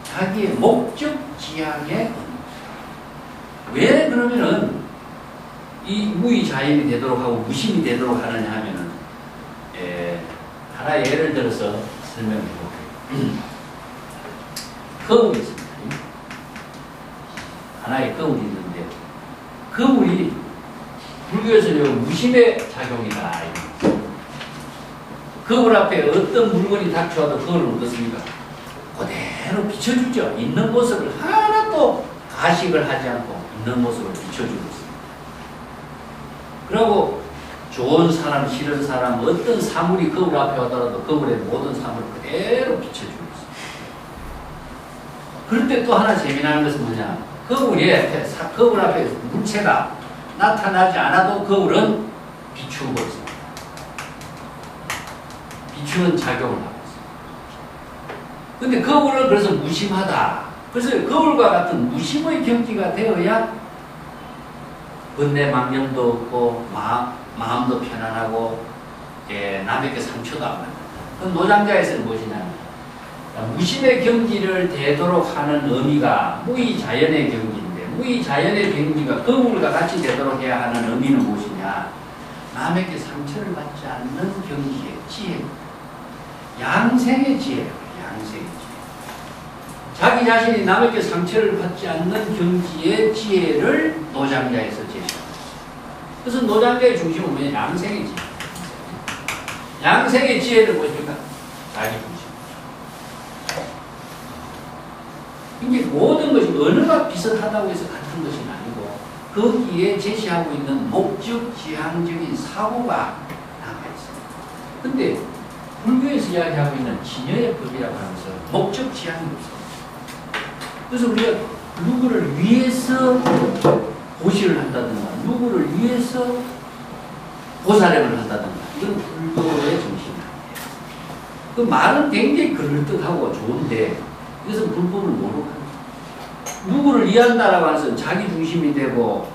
자기의 목적 지향의 언어. 왜 그러면은 이 무의자연이 되도록 하고 무심이 되도록 하느냐 하면은 하나의 예를 들어서 설명해 볼게요. 거울이 있습니다. 하나의 거울이 있는데 거울이 불교에서는 무심의 작용이다. 거울 앞에 어떤 물건이 닥쳐와도 거울은 어떻습니까? 그대로 비춰주죠. 있는 모습을 하나도 가식을 하지 않고 있는 모습을 비춰주고 있습니다. 그리고 좋은 사람, 싫은 사람, 어떤 사물이 거울 앞에 오더라도 거울의 모든 사물을 그대로 비춰주고 있습니다. 그럴 때 또 하나 재미나는 것은 뭐냐? 거울 앞에 물체가 나타나지 않아도 거울은 비추고 있습니다. 비추는 작용을 하고 있습니다. 근데 거울은 그래서 무심하다. 그래서 거울과 같은 무심의 경지가 되어야 번뇌 망념도 없고 마음도 편안하고 남에게 상처도 안 받는다. 그 노장자에서는 무엇이냐면 무심의 경지를 되도록 하는 의미가 무의자연의 경지인데 무의자연의 경지가 거울과 같이 되도록 해야 하는 의미는 무엇이냐? 남에게 상처를 받지 않는 경지의 지혜, 양생의 지혜예요. 양생의 지혜. 자기 자신이 남에게 상처를 받지 않는 경지의 지혜를 노장자에서 제시합니다. 그래서 노장자의 중심은 뭐냐? 양생의 지혜. 양생의 지혜를 보십니까? 자기 중심. 이게 모든 것이 언어가 비슷하다고 해서 같은 것이 아니고 거기에 제시하고 있는 목적 지향적인 사고가 남아있습니다. 근데 불교에서 이야기하고 있는 진여의 법이라고 하는 것은 목적 지향이 없습니다. 그래서 우리가 누구를 위해서 고시를 한다든가 누구를 위해서 보살행을 한다든가 이건 불교의 정신이 아니에요. 그 말은 굉장히 그럴듯하고 좋은데 이것은 불법을 모르고 합니다. 누구를 이해한다라고 하는 것은 자기 중심이 되고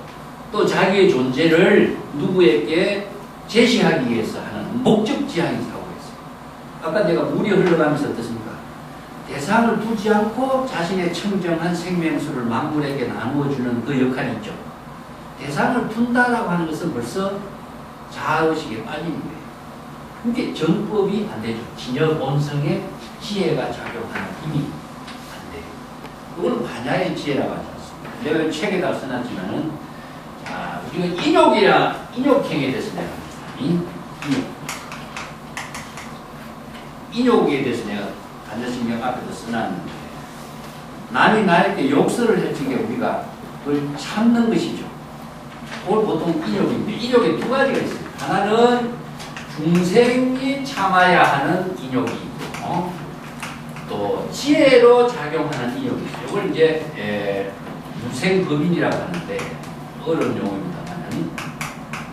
또 자기의 존재를 누구에게 제시하기 위해서 하는 목적 지향이 사고가 있습니다. 아까 내가 물이 흘러가면서 어떻습니까? 대상을 두지 않고 자신의 청정한 생명수를 만물에게 나누어주는 그 역할이 있죠. 대상을 둔다라고 하는 것은 벌써 자아의식에 빠지는 거예요. 그게 정법이 안 되죠. 진여 본성의 지혜가 작용하는 힘이 안 돼요. 그건 반야의 지혜라고 하지 않습니다. 내가 책에다 써놨지만은, 자, 우리가 인욕행에 대해서 내가 인욕에 대해서 내가 반야신경 앞에도 써놨는데, 남이 나에게 욕설을 해주게 우리가 그걸 참는 것이죠. 그걸 보통 인욕인데, 인욕에 두 가지가 있어요. 하나는 중생이 참아야 하는 인욕이 있고, 또 지혜로 작용하는 인욕이 있어요. 이걸 이제 무생법인이라고 하는데, 어려운 용어입니다만,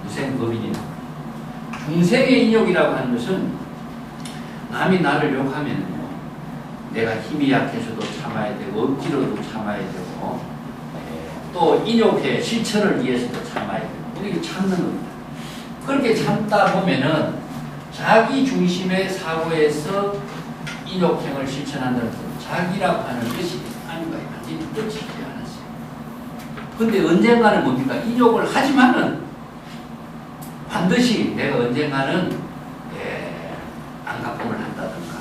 무생법인이라고 합니다. 중생의 인욕이라고 하는 것은 남이 나를 욕하면요, 내가 힘이 약해서도 참아야 되고, 억지로도 참아야 되고, 또 인욕의 실천을 위해서도 참아야 되고, 우리가 참는 겁니다. 그렇게 참다 보면은 자기 중심의 사고에서 인욕행을 실천한다는 것은 자기라고 하는 것이 아닌가, 완전히 끝이지 않았어요. 근데 언젠가는 뭡니까? 인욕을 하지만은 반드시 내가 언젠가는 안갚음을 한다든가,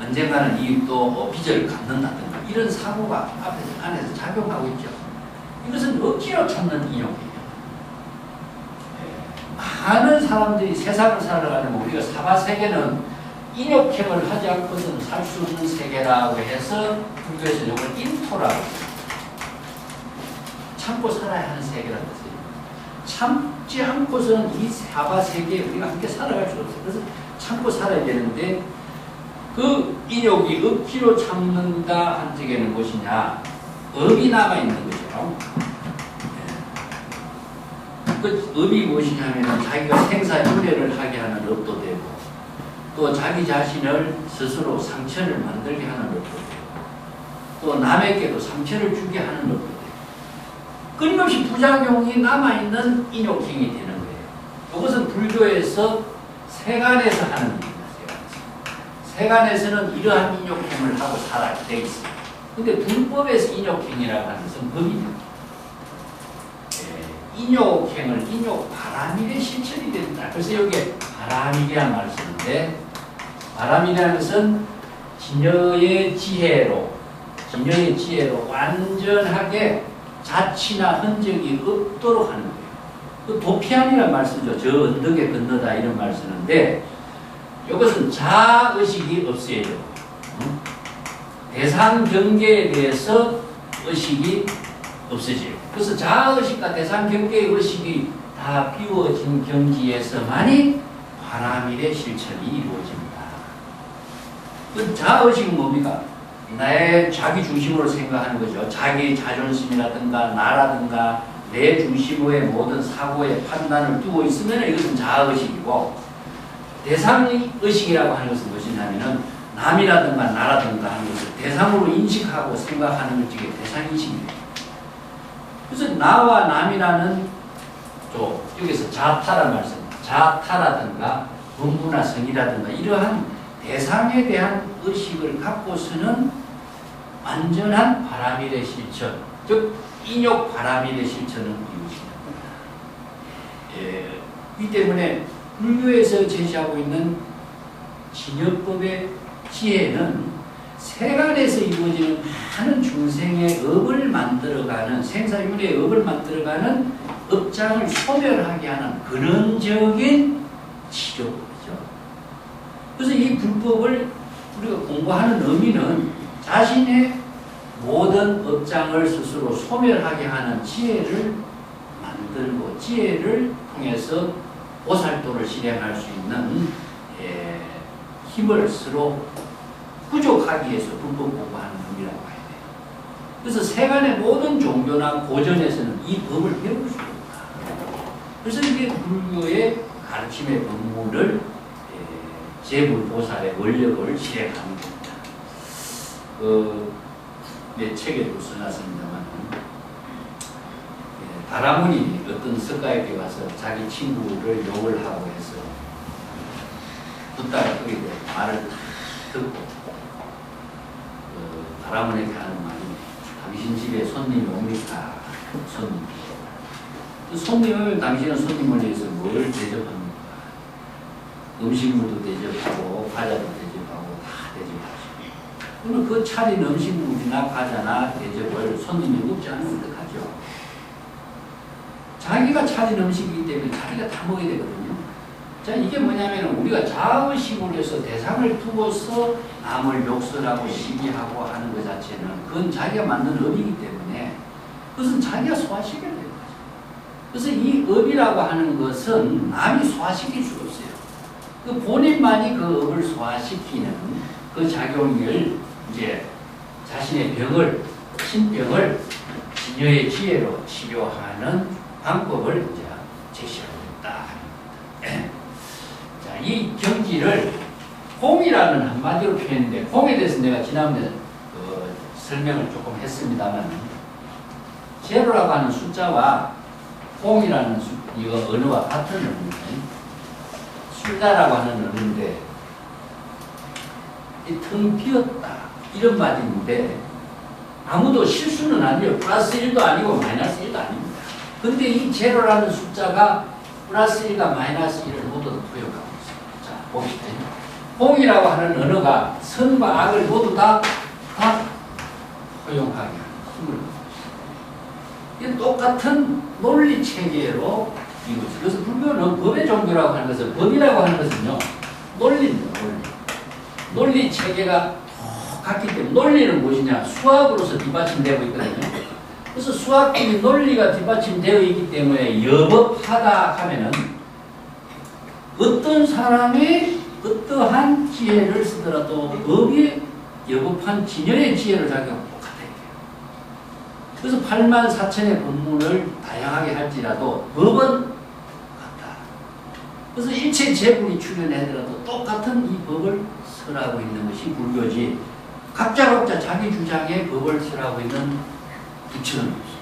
언젠가는 이 또 빚을 갚는다든가, 이런 사고가 안에서 작용하고 있죠. 이것은 억지로 참는 인욕이에요. 많은 사람들이 세상을 살아가는 우리가 사바세계는 인욕행을 하지 않고서는 살 수 없는 세계라고 해서 불교에서 이걸 인토라고 해요. 참고 살아야 하는 세계라는 뜻이에요. 참지 않고서는 이 사바세계에 우리가 함께 살아갈 수 없어요. 그래서 참고 살아야 되는데, 그 인욕이 억지로 참는다 한 적에는 무엇이냐? 업이 남아있는 거죠. 그 업이 무엇이냐면 자기가 생사윤회를 하게 하는 업도 되고, 또 자기 자신을 스스로 상처를 만들게 하는 업도 되고, 또 남에게도 상처를 주게 하는 업도 되고, 끊임없이 부작용이 남아있는 인욕행이 되는 거예요. 이것은 불교에서 세간에서 하는 일입니다. 세간에서는 이러한 인욕행을 하고 살아야 돼 있습니다. 근데 불법에서 인욕행이라고 하는 것은 법입니다. 인욕행을 인욕 바람일에 실천이 된다. 그래서 여기에 바람일이라는 말을 쓰는데, 바람이라는 것은 진여의 지혜로 완전하게 자취나 흔적이 없도록 하는 거예요. 그 도피안이라는 말 쓰죠. 저 언덕에 건너다 이런 말 쓰는데, 이것은 자의식이 없어야 돼요. 대상 경계에 대해서 의식이 없어져요. 그래서 자의식과 대상 경계의 의식이 다 비워진 경지에서만이 바람일의 실천이 이루어집니다. 그 자의식은 뭡니까? 나의 자기 중심으로 생각하는 거죠. 자기 자존심이라든가 나라든가 내 중심의 모든 사고의 판단을 두고 있으면 이것은 자의식이고, 대상의식이라고 하는 것은 무엇이냐면은 남이라든가 나라든가 하는 것을 대상으로 인식하고 생각하는 것이 대상인식입니다. 그래서 나와 남이라는 여기서 자타란 말을 씁니다. 자타라든가 분부나 성이라든가 이러한 대상에 대한 의식을 갖고서는 완전한 바람일의 실천, 즉 인욕 바람일의 실천을 이루어집니다. 이 때문에 불교에서 제시하고 있는 진여법의 지혜는 세간에서 이루어지는 많은 중생의 업을 만들어가는 생사윤회의 업을 만들어가는 업장을 소멸하게 하는 근원적인 치료법이죠. 그래서 이 불법을 우리가 공부하는 의미는 자신의 모든 업장을 스스로 소멸하게 하는 지혜를 만들고 지혜를 통해서 보살도를 실행할 수 있는 힘을 스스로 부족하기 위해서 불법 공부하는 의미라고 봐야 돼요. 그래서 세간의 모든 종교나 고전에서는 이 법을 배울 수가 없다. 그래서 이게 불교의 가르침의 법문을 제불보살의 원력을 실행하는 겁니다. 내 책에도 써놨습니다만 다라문이 어떤 석가에게 와서 자기 친구를 욕을 하고 해서 듣다가 그게 말을 듣고 다라문에게 하는 말이 당신 집에 손님이 옵니까? 손님. 그 손님을 당신은 손님을 위해서 뭘 대접합니까? 음식물도 대접하고 과자도 대접하고 다 대접하시고 그러면 그 차린 음식물이나 과자나 대접을 손님이 먹지 않으면 어떡하죠? 자기가 차린 음식이기 때문에 자기가 다 먹어야 되거든요. 자, 이게 뭐냐면 우리가 자의식으로 해서 대상을 두고서 남을 욕설하고 시기하고 하는 것 자체는 그건 자기가 만든 업이기 때문에 그것은 자기가 소화시켜야 되는 거죠. 그래서 이 업이라고 하는 것은 남이 소화시킬 수가 없어요. 그 본인만이 그 업을 소화시키는 그 작용을 이제 자신의 병을, 신병을 진여의 지혜로 치료하는 방법을 이제 제시하고 있다. 자, 이 경지를 공이라는 한마디로 표현했는데, 공에 대해서 내가 지난번에 설명을 조금 했습니다만, 제로라고 하는 숫자와 공이라는 이거 언어와 같은 언어인데, 숫자라고 하는 언어인데, 이 텅 비었다. 이런 말인데, 아무도 실수는 아니에요. 플러스 1도 아니고 마이너스 1도 아닙니다. 근데 이 제로라는 숫자가 플러스 1과 마이너스 1을 모두 포용하고 있습니다. 자, 봅시다. 공이라고 하는 언어가 선과 악을 모두 다 포용하게 하는 힘을 갖고 있습니다. 이게 똑같은 논리 체계로 이루어져요. 그래서 불교는 법의 종교라고 하는 것은, 법이라고 하는 것은요, 논리입니다. 논리 체계가 똑같기 때문에, 논리는 무엇이냐? 수학으로서 뒷받침되고 있거든요. 그래서 수학적인 논리가 뒷받침되어 있기 때문에 여법하다 하면은 어떤 사람이 어떠한 지혜를 쓰더라도 법이 여법한 진여의 지혜를 자기가 똑같아요. 그래서 84,000의 법문을 다양하게 할지라도 법은 같다. 그래서 일체 제불이 출현하더라도 똑같은 이 법을 설하고 있는 것이 불교지, 각자 자기 주장의 법을 설하고 있는 부처는 없어요.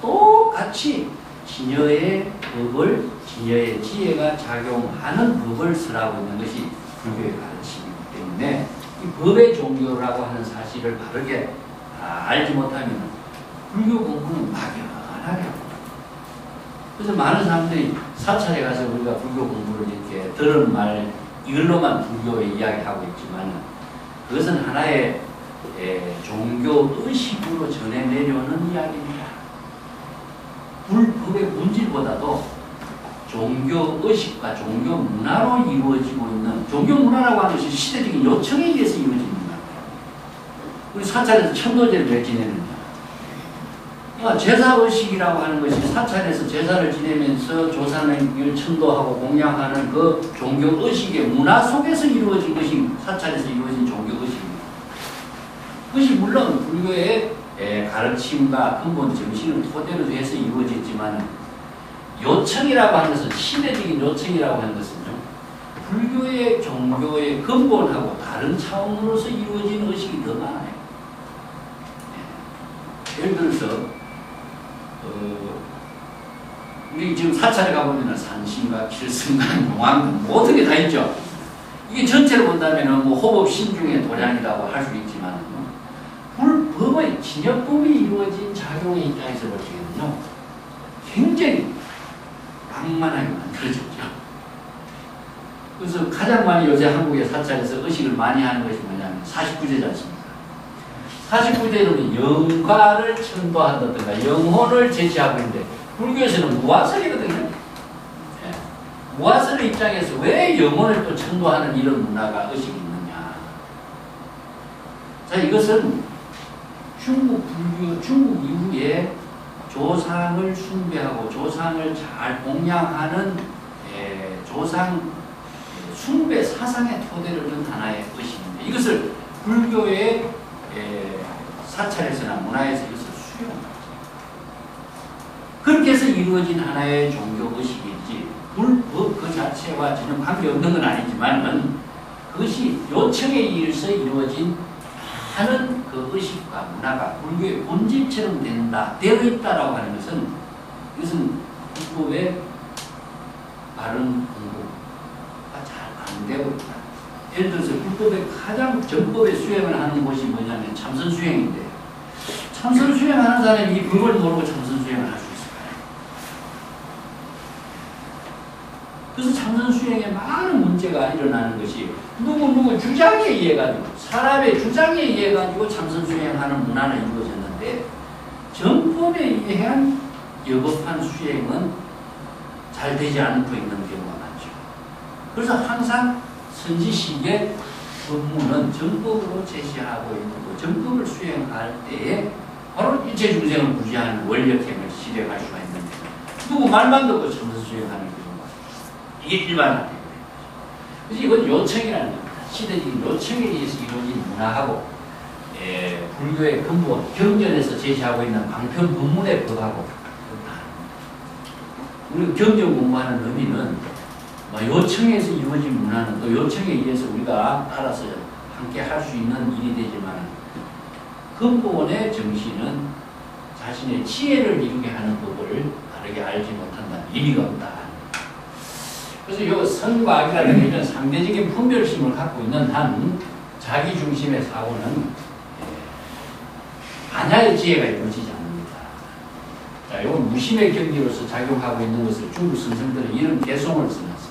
똑같이 진여의 법을, 진여의 지혜가 작용하는 법을 설하고 있는 것이 불교의 가르침이기 때문에 이 법의 종교라고 하는 사실을 바르게 알지 못하면 불교 공부는 막연하게 합니다. 그래서 많은 사람들이 사찰에 가서 우리가 불교 공부를 이렇게 들은 말 이걸로만 불교의 이야기하고 있지만 그것은 하나의 종교 의식으로 전해 내려오는 이야기입니다. 불법의 본질보다도 종교 의식과 종교 문화로 이루어지고 있는, 종교 문화라고 하는 것이 시대적인 요청에 의해서 이루어지는 문화입니다. 우리 사찰에서 천도제를 왜 지내느냐? 그러니까 제사 의식이라고 하는 것이 사찰에서 제사를 지내면서 조상을 천도하고 공양하는 그 종교 의식의 문화 속에서 이루어진 것이 사찰에서 이루어진 종교 의식입니다. 그것이 물론 불교의 가르침과 근본 정신을 토대로 해서 이루어졌지만, 요청이라고 하는 것은, 시대적인 요청이라고 하는 것은요, 불교의 종교의 근본하고 다른 차원으로서 이루어진 의식이 더 많아요. 예를 들어서 우리 지금 사찰에 가보면 산신과 필승과 용왕 모든 게 다 있죠. 이게 전체를 본다면 뭐 호법 신중의 도량이라고 할 수 있지만, 불법의 진여법이 이루어진 작용의 입장에서 볼 때는요, 굉장히 만만하게 만들어졌죠. 그래서 가장 많이 요새 한국의 사찰에서 의식을 많이 하는 것이 뭐냐면 49제지 않습니까? 49제는 영가를 천도한다든가 영혼을 제시하고 있는데 불교에서는 무화설이거든요. 예. 무화설의 입장에서 왜 영혼을 또 천도하는 이런 문화가 의식이 있느냐. 자, 이것은 중국 불교, 중국 이후에 조상을 숭배하고 조상을 잘 봉양하는 조상 숭배 사상의 토대를 둔 하나의 의식인데 이것을 불교의 사찰에서나 문화에서 이것을 수용하죠. 그렇게 해서 이루어진 하나의 종교 의식이지 불법 그 자체와 전혀 관계없는 건 아니지만 그것이 요청에 의해서 이루어진 하는 그 의식과 문화가 불교의 본질처럼 되어 있다라고 하는 것은 이것은 불법의 바른 공부가 잘 안 되고 있다. 예를 들어서 불법의 가장 전법의 수행을 하는 곳이 뭐냐면 참선 수행인데 참선 수행하는 사람이 이 법을 모르고 참선 수행을 할 수 있을까요? 그래서 참선 수행에 많은 문제가 일어나는 것이 누구 주장에 의해 가지고 사람의 주장에 의해 가지고 참선 수행하는 문화는 이루어졌는데 전법에 의한 여법한 수행은 잘 되지 않고 있는 경우가 많죠. 그래서 항상 선지식의 법문은 전법으로 제시하고 있는 거, 전법을 수행할 때에 바로 일체 중생을 구제하는 원력행을 실행할 수가 있는데 누구 말만 듣고 참선 수행하는 경우가 이게 일반화되고 그래서 이건 요청이라는 겁니다. 시대적인 요청에 의해서 이루어진 문화하고 불교의 근본, 경전에서 제시하고 있는 방편 법문의 법하고 우리가 경전 공부하는 의미는 요청에서 이루어진 문화는 또 요청에 의해서 우리가 따라서 함께 할 수 있는 일이 되지만 근본의 정신은 자신의 지혜를 이루게 하는 법을 다르게 알지 못한다는 의미가 없다. 그래서 이 선과 악이라는 게 이런 상대적인 분별심을 갖고 있는 한 자기 중심의 사고는 반야의 지혜가 이루어지지 않습니다. 자, 이건 무심의 경지로서 작용하고 있는 것을 중국 선생들은 이런 개송을 써놨습니다.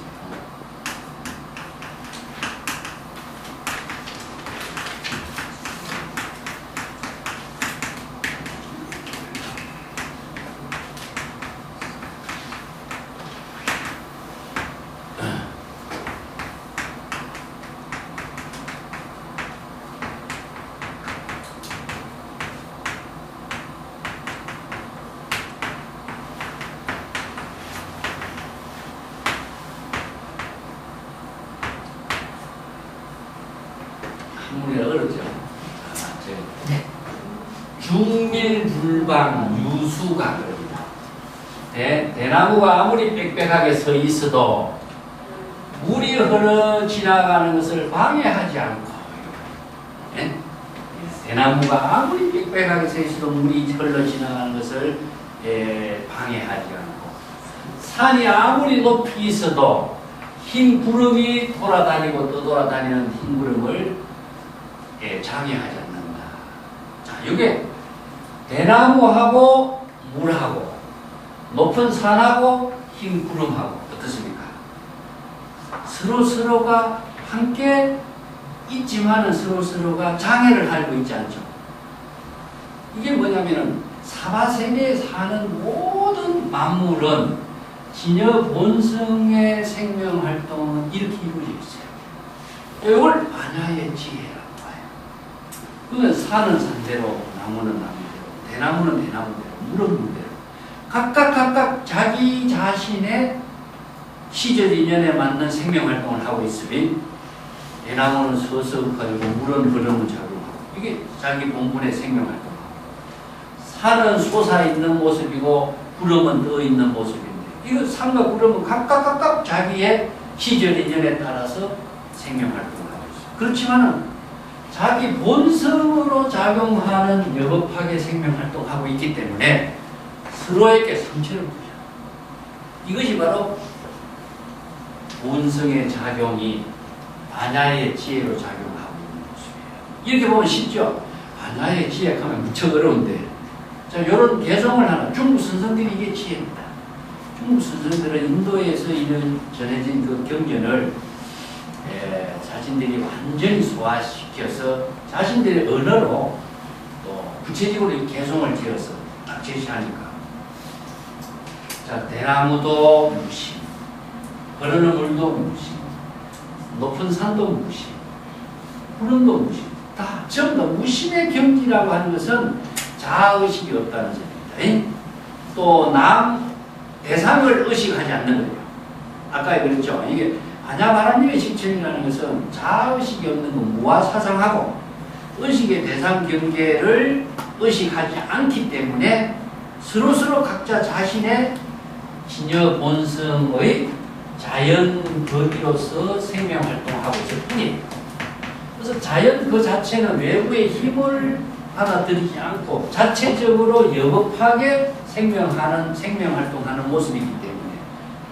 한문이라 어렵죠. 중밀불방 유수가 그럽니다. 대나무가 아무리 빽빽하게 서 있어도 물이 흘러 지나가는 것을 방해하지 않고 네? 대나무가 아무리 빽빽하게 서 있어도 물이 흘러 지나가는 것을 방해하지 않고 산이 아무리 높이 있어도 흰 구름이 돌아다니고 떠돌아다니는 흰 구름을 장애하지 않는다. 자, 이게 대나무하고 물하고 높은 산하고 흰 구름하고 어떻습니까? 서로가 함께 있지만은 서로가 장애를 하고 있지 않죠. 이게 뭐냐면은 사바세계에 사는 모든 만물은 진여 본성의 생명 활동은 이렇게 이루어져 있어요. 이걸 반야의 지혜라고 봐요. 그러면 산은 산대로, 나무는 나무대로, 대나무는 대나무대로, 물은 물대로 각각 자기 자신의 시절 인연에 맞는 생명 활동을 하고 있으니 대나무는 서서 가지고 물은 흐름을 작용하고 이게 자기 본분의 생명 활동하고 산은 솟아있는 모습이고 구름은 떠있는 모습인데 이거 산과 구름은 각각 자기의 시절 인연에 따라서 생명 활동을 하고 있어요. 그렇지만은 자기 본성으로 작용하는 여법하게 생명 활동하고 있기 때문에 서로에게 상처를 주죠. 이것이 바로 본성의 작용이 반야의 지혜로 작용하고 있는 모습이에요. 이렇게 보면 쉽죠? 반야의 지혜 하면 무척 어려운데 자, 이런 개성을 하나 중국 선생들이 이게 지혜입니다. 중국 선생들은 인도에서 이런 전해진 그 경전을 자신들이 완전히 소화시켜서 자신들의 언어로 또 구체적으로 이 개성을 지어서 딱 제시하니까. 자, 대나무도 무심, 흐르는 물도 무심, 높은 산도 무심, 구름도 무심. 다 전부 다 무심의 경지라고 하는 것은 자아의식이 없다는 점입니다. 또 남 대상을 의식하지 않는 거예요. 아까 그랬죠. 이게 만약 하나님의 실천이라는 것은 자아의식이 없는 건 무아사상하고 의식의 대상 경계를 의식하지 않기 때문에 서로서로 각자 자신의 진여 본성의 자연 거기로서 생명활동하고 있을 뿐이에요. 그래서 자연 그 자체는 외부의 힘을 받아들이지 않고 자체적으로 여법하게 생명활동하는 모습이기 때문에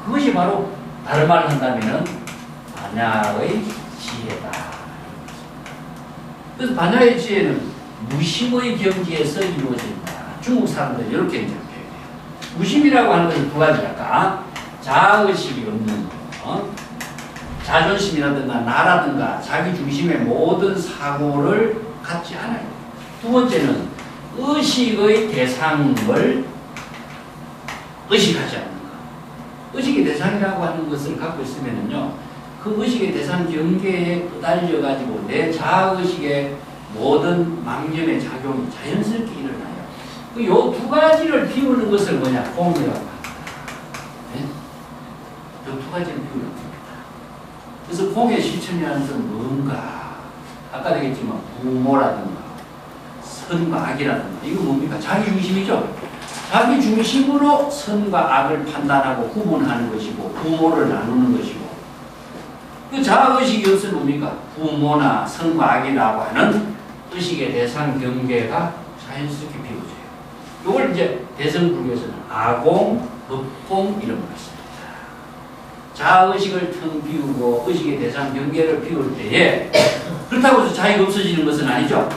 그것이 바로 다른 말을 한다면 반야의 지혜다. 그래서 반야의 지혜는 무심의 경지에서 이루어진다. 중국 사람들 이렇게 이제 표현해요. 무심이라고 하는 것은 두 가지. 아까 자아의식이 없는 거, 자존심이라든가 나라든가 자기 중심의 모든 사고를 갖지 않아요. 두 번째는 의식의 대상을 의식하지 않는 것. 의식의 대상이라고 하는 것을 갖고 있으면은요, 그 의식의 대상 경계에 끄달려가지고 내 자아의식의 모든 망념의 작용이 자연스럽게 일어나요. 그 요 두 가지를 비우는 것을 뭐냐? 공이라고 합니다. 네? 요 두 가지를 비우는 겁니다. 그래서 공의 실천이라는 것은 뭔가? 아까 얘기했지만 부모라든가 선과 악이라든가 이거 뭡니까? 자기 중심이죠. 자기 중심으로 선과 악을 판단하고 구분하는 것이고 부모를 나누는 것이고 그 자아의식이 없으면 뭡니까? 부모나 선과 악이라고 하는 의식의 대상 경계가 자연스럽게 비워져요. 이걸 이제 대성불교에서는 아공, 법공 이런 걸 씁니다. 자아의식을 텅 비우고 의식의 대상 경계를 비울 때에 그렇다고 해서 자기가 없어지는 것은 아니죠.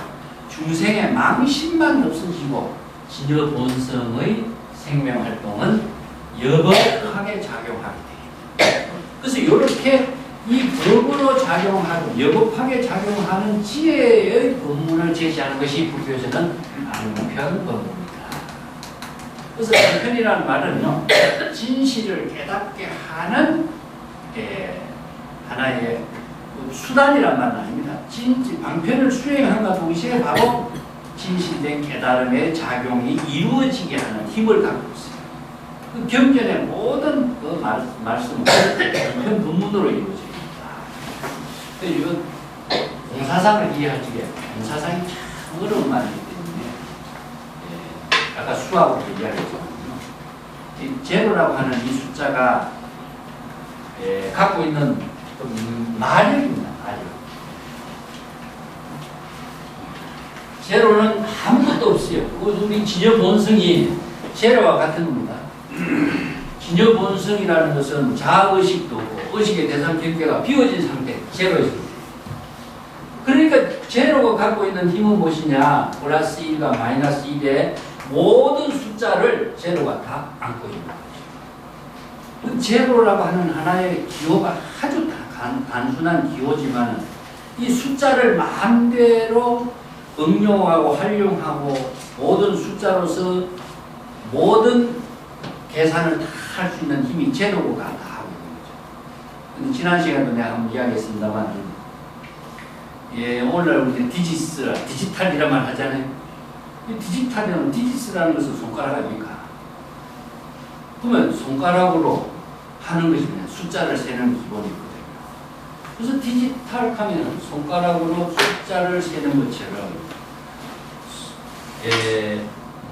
중생의 망심만 없어지고 진여 본성의 생명활동은 여법하게 작용하게 됩니다. 그래서 이렇게 이 법으로 작용하고 여법하게 작용하는 지혜의 법문을 제시하는 것이 불교에서는 방편법문입니다. 그래서 방편이라는 말은요, 진실을 깨닫게 하는 하나의 수단이란 말은 아닙니다. 방편을 수행함과 동시에 바로 진실된 깨달음의 작용이 이루어지게 하는 힘을 갖고 있어요. 그 경전의 모든 그 말씀은 방편 법문으로 이루어집니다. 이건 공사상을 이해하기에 공사상이 참 어려운 말이기 때문에 아까 수학으로 이야기했거든요. 이 제로라고 하는 이 숫자가 갖고 있는 마력입니다. 마력. 제로는 아무것도 없어요. 우리 진여 본성이 제로와 같은 겁니다. 진여 본성이라는 것은 자아의식도 없고 의식의 대상 경계가 비워진 상태, 제로의 상태. 그러니까 제로가 갖고 있는 힘은 무엇이냐? 플러스 1과 마이너스 1의 모든 숫자를 제로가 다 안고 있는 거죠. 그 제로라고 하는 하나의 기호가 아주 단순한 기호지만 이 숫자를 마음대로 응용하고 활용하고 모든 숫자로서 모든 계산을 다 할 수 있는 힘이 제로가 다 하고 있는 거죠. 근데 지난 시간에도 내가 한번 이야기했습니다만 오늘날 우리 디지털이란 말 하잖아요. 이 디지스라는 것은 손가락 아닙니까? 그러면 손가락으로 하는 것이 그냥 숫자를 세는 기본이거든요. 그래서 디지털 하면 손가락으로 숫자를 세는 것처럼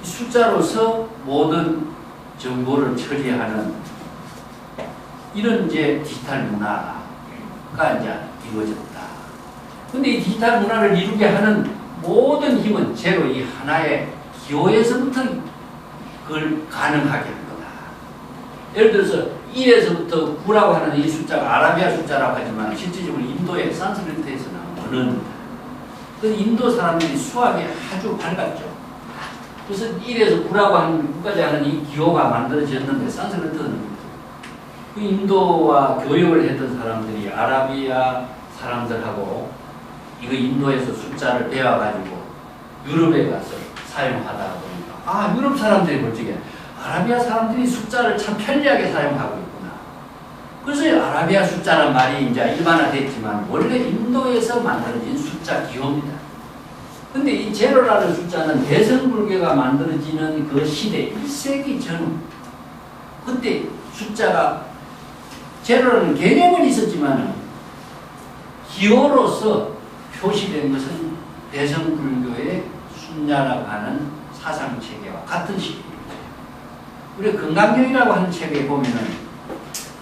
숫자로서 모든 정보를 처리하는 이런 이제 디지털 문화가 이제 이루어졌다. 근데 이 디지털 문화를 이루게 하는 모든 힘은 제로 이 하나의 기호에서부터 그걸 가능하게 한 거다. 예를 들어서 1에서부터 9라고 하는 이 숫자가 아라비아 숫자라고 하지만 실질적으로 인도의 산스크리트에서 나온 언어입니다. 그 인도 사람들이 수학에 아주 밝았죠. 그래서 1에서 9라고 하는 9까지 하는 이 기호가 만들어졌는데 산스크리트는 그 인도와 교역을 했던 사람들이 아라비아 사람들하고 이거 인도에서 숫자를 배워가지고 유럽에 가서 사용하다가 보니까 유럽 사람들이 볼 적에 아라비아 사람들이 숫자를 참 편리하게 사용하고 있구나. 그래서 아라비아 숫자란 말이 이제 일반화됐지만 원래 인도에서 만들어진 숫자 기호입니다. 근데 이 제로라는 숫자는 대승불교가 만들어지는 그 시대 1세기 전 그때 숫자가 제로라는 개념은 있었지만 기호로서 표시된 것은 대승불교의 순야라고 하는 사상체계와 같은 시기입니다. 우리 금강경이라고 하는 책에 보면은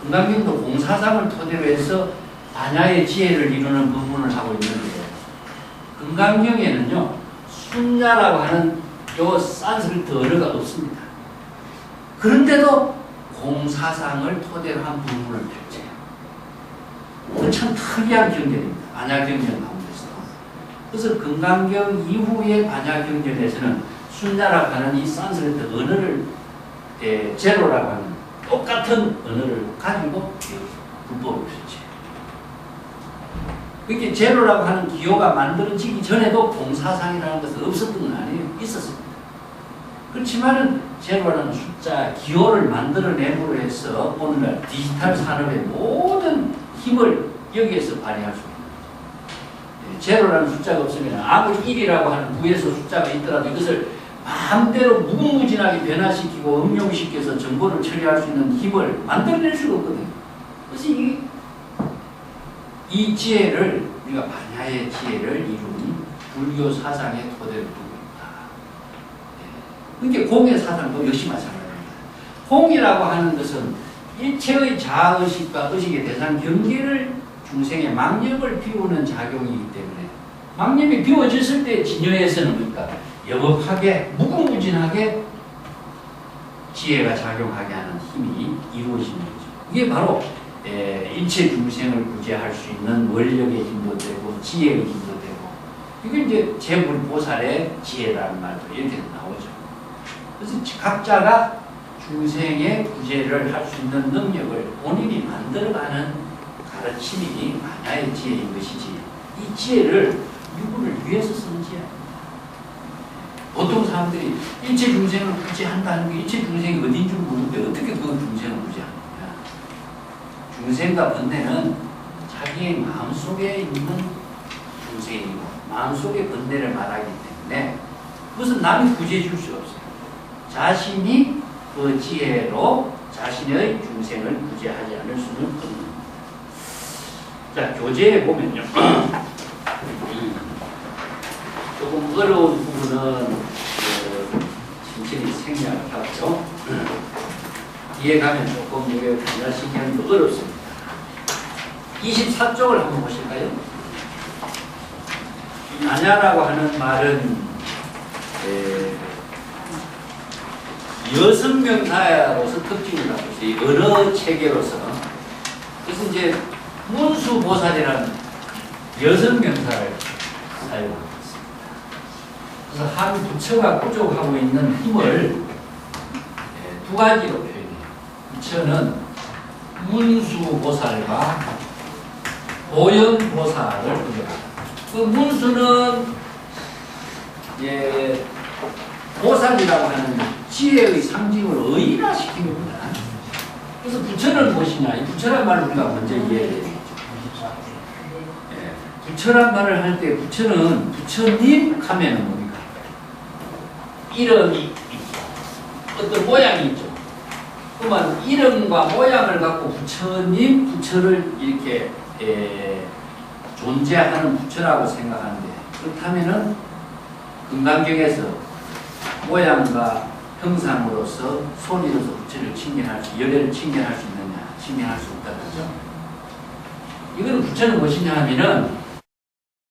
금강경도 공사상을 토대로 해서 반야의 지혜를 이루는 부분을 하고 있는데 금강경에는요 순야라고 하는 요 산스크리트 언어가 없습니다. 그런데도 공사상을 토대로 한 부분을 펼쳐요. 그 참 특이한 경전입니다. 반야경전 가운데서. 그래서 금강경 이후의 반야경전에서는 순야라고 하는 이 산스크리트 언어를 제로라고 하는 똑같은 언어를 가지고 불법을 펼쳐요. 그게 제로라고 하는 기호가 만들어지기 전에도 공사상이라는 것은 없었던 건 아니에요. 있었습니다. 그렇지만은 제로라는 숫자 기호를 만들어내므로 해서 오늘날 디지털 산업의 모든 힘을 여기에서 발휘할 수 있는 거죠. 제로라는 숫자가 없으면 아무리 1이라고 하는 부에서 숫자가 있더라도 이것을 마음대로 무궁무진하게 변화시키고 응용시켜서 정보를 처리할 수 있는 힘을 만들어낼 수가 없거든요. 그래서 이 지혜를 우리가 반야의 지혜를 이룬 불교 사상의 토대로 두고 있다. 그러니까 공의 사상도 역시 마찬가지입니다. 공이라고 하는 것은 일체의 자아의식과 의식의 대상 경계를 중생의 망념을 비우는 작용이기 때문에 망념이 비워졌을 때 진여에서는 그러니까 여법하게 무궁무진하게 지혜가 작용하게 하는 힘이 이루어지는 거죠. 이게 바로 일체 중생을 구제할 수 있는 원력의 힘도 되고 지혜의 힘도 되고 이게 이제 제불보살의 지혜라는 말도 이렇게 나오죠. 그래서 각자가 중생의 구제를 할 수 있는 능력을 본인이 만들어가는 가르침이 만야의 지혜인 것이지 이 지혜를 누구를 위해서 쓰는 지혜야. 보통 사람들이 일체 중생을 구제한다는 게 일체 중생이 어딘 줄 모르는데 어떻게 그 중생을 구제하느냐. 중생과 번뇌는 자기의 마음속에 있는 중생이고 마음속의 번뇌를 말하기 때문에 그것은 남이 구제해 줄 수 없어요. 자신이 그 지혜로 자신의 중생을 구제하지 않을 수는 없는 겁니다. 자, 교재에 보면요. 조금 어려운 부분은 천천히 생략을 하죠. 뒤에 가면 조금 이게 반야신경이 어렵습니다. 24쪽을 한번 보실까요? 반야라고 하는 말은 여성명사로서 특징을 갖고 있어요. 언어 체계로서. 그래서 이제 문수보살이라는 여성명사를 사용합니다. 그래서 한 부처가 구족하고 있는 힘을 두 가지로 표현해요. 부처는 문수보살과 보현보살을 구족합니다. 그 문수는 보살이라고 하는 지혜의 상징을 의인화시킨 겁니다. 그래서 부처는 무엇이냐? 이 부처란 말을 우리가 먼저 이해해야 되겠죠. 부처란 말을 할 때 부처는 부처님 하면은 뭡니까? 이름이 있죠. 어떤 모양이 있죠. 그러면 이름과 모양을 갖고 부처님, 부처를 이렇게 존재하는 부처라고 생각하는데 그렇다면은 금강경에서 모양과 형상으로서 소리로서 부처를 칭견할 수, 열애를 칭견할 수 있느냐? 칭견할 수 없다 그러죠. 이거는 부처는 무엇이냐 하면은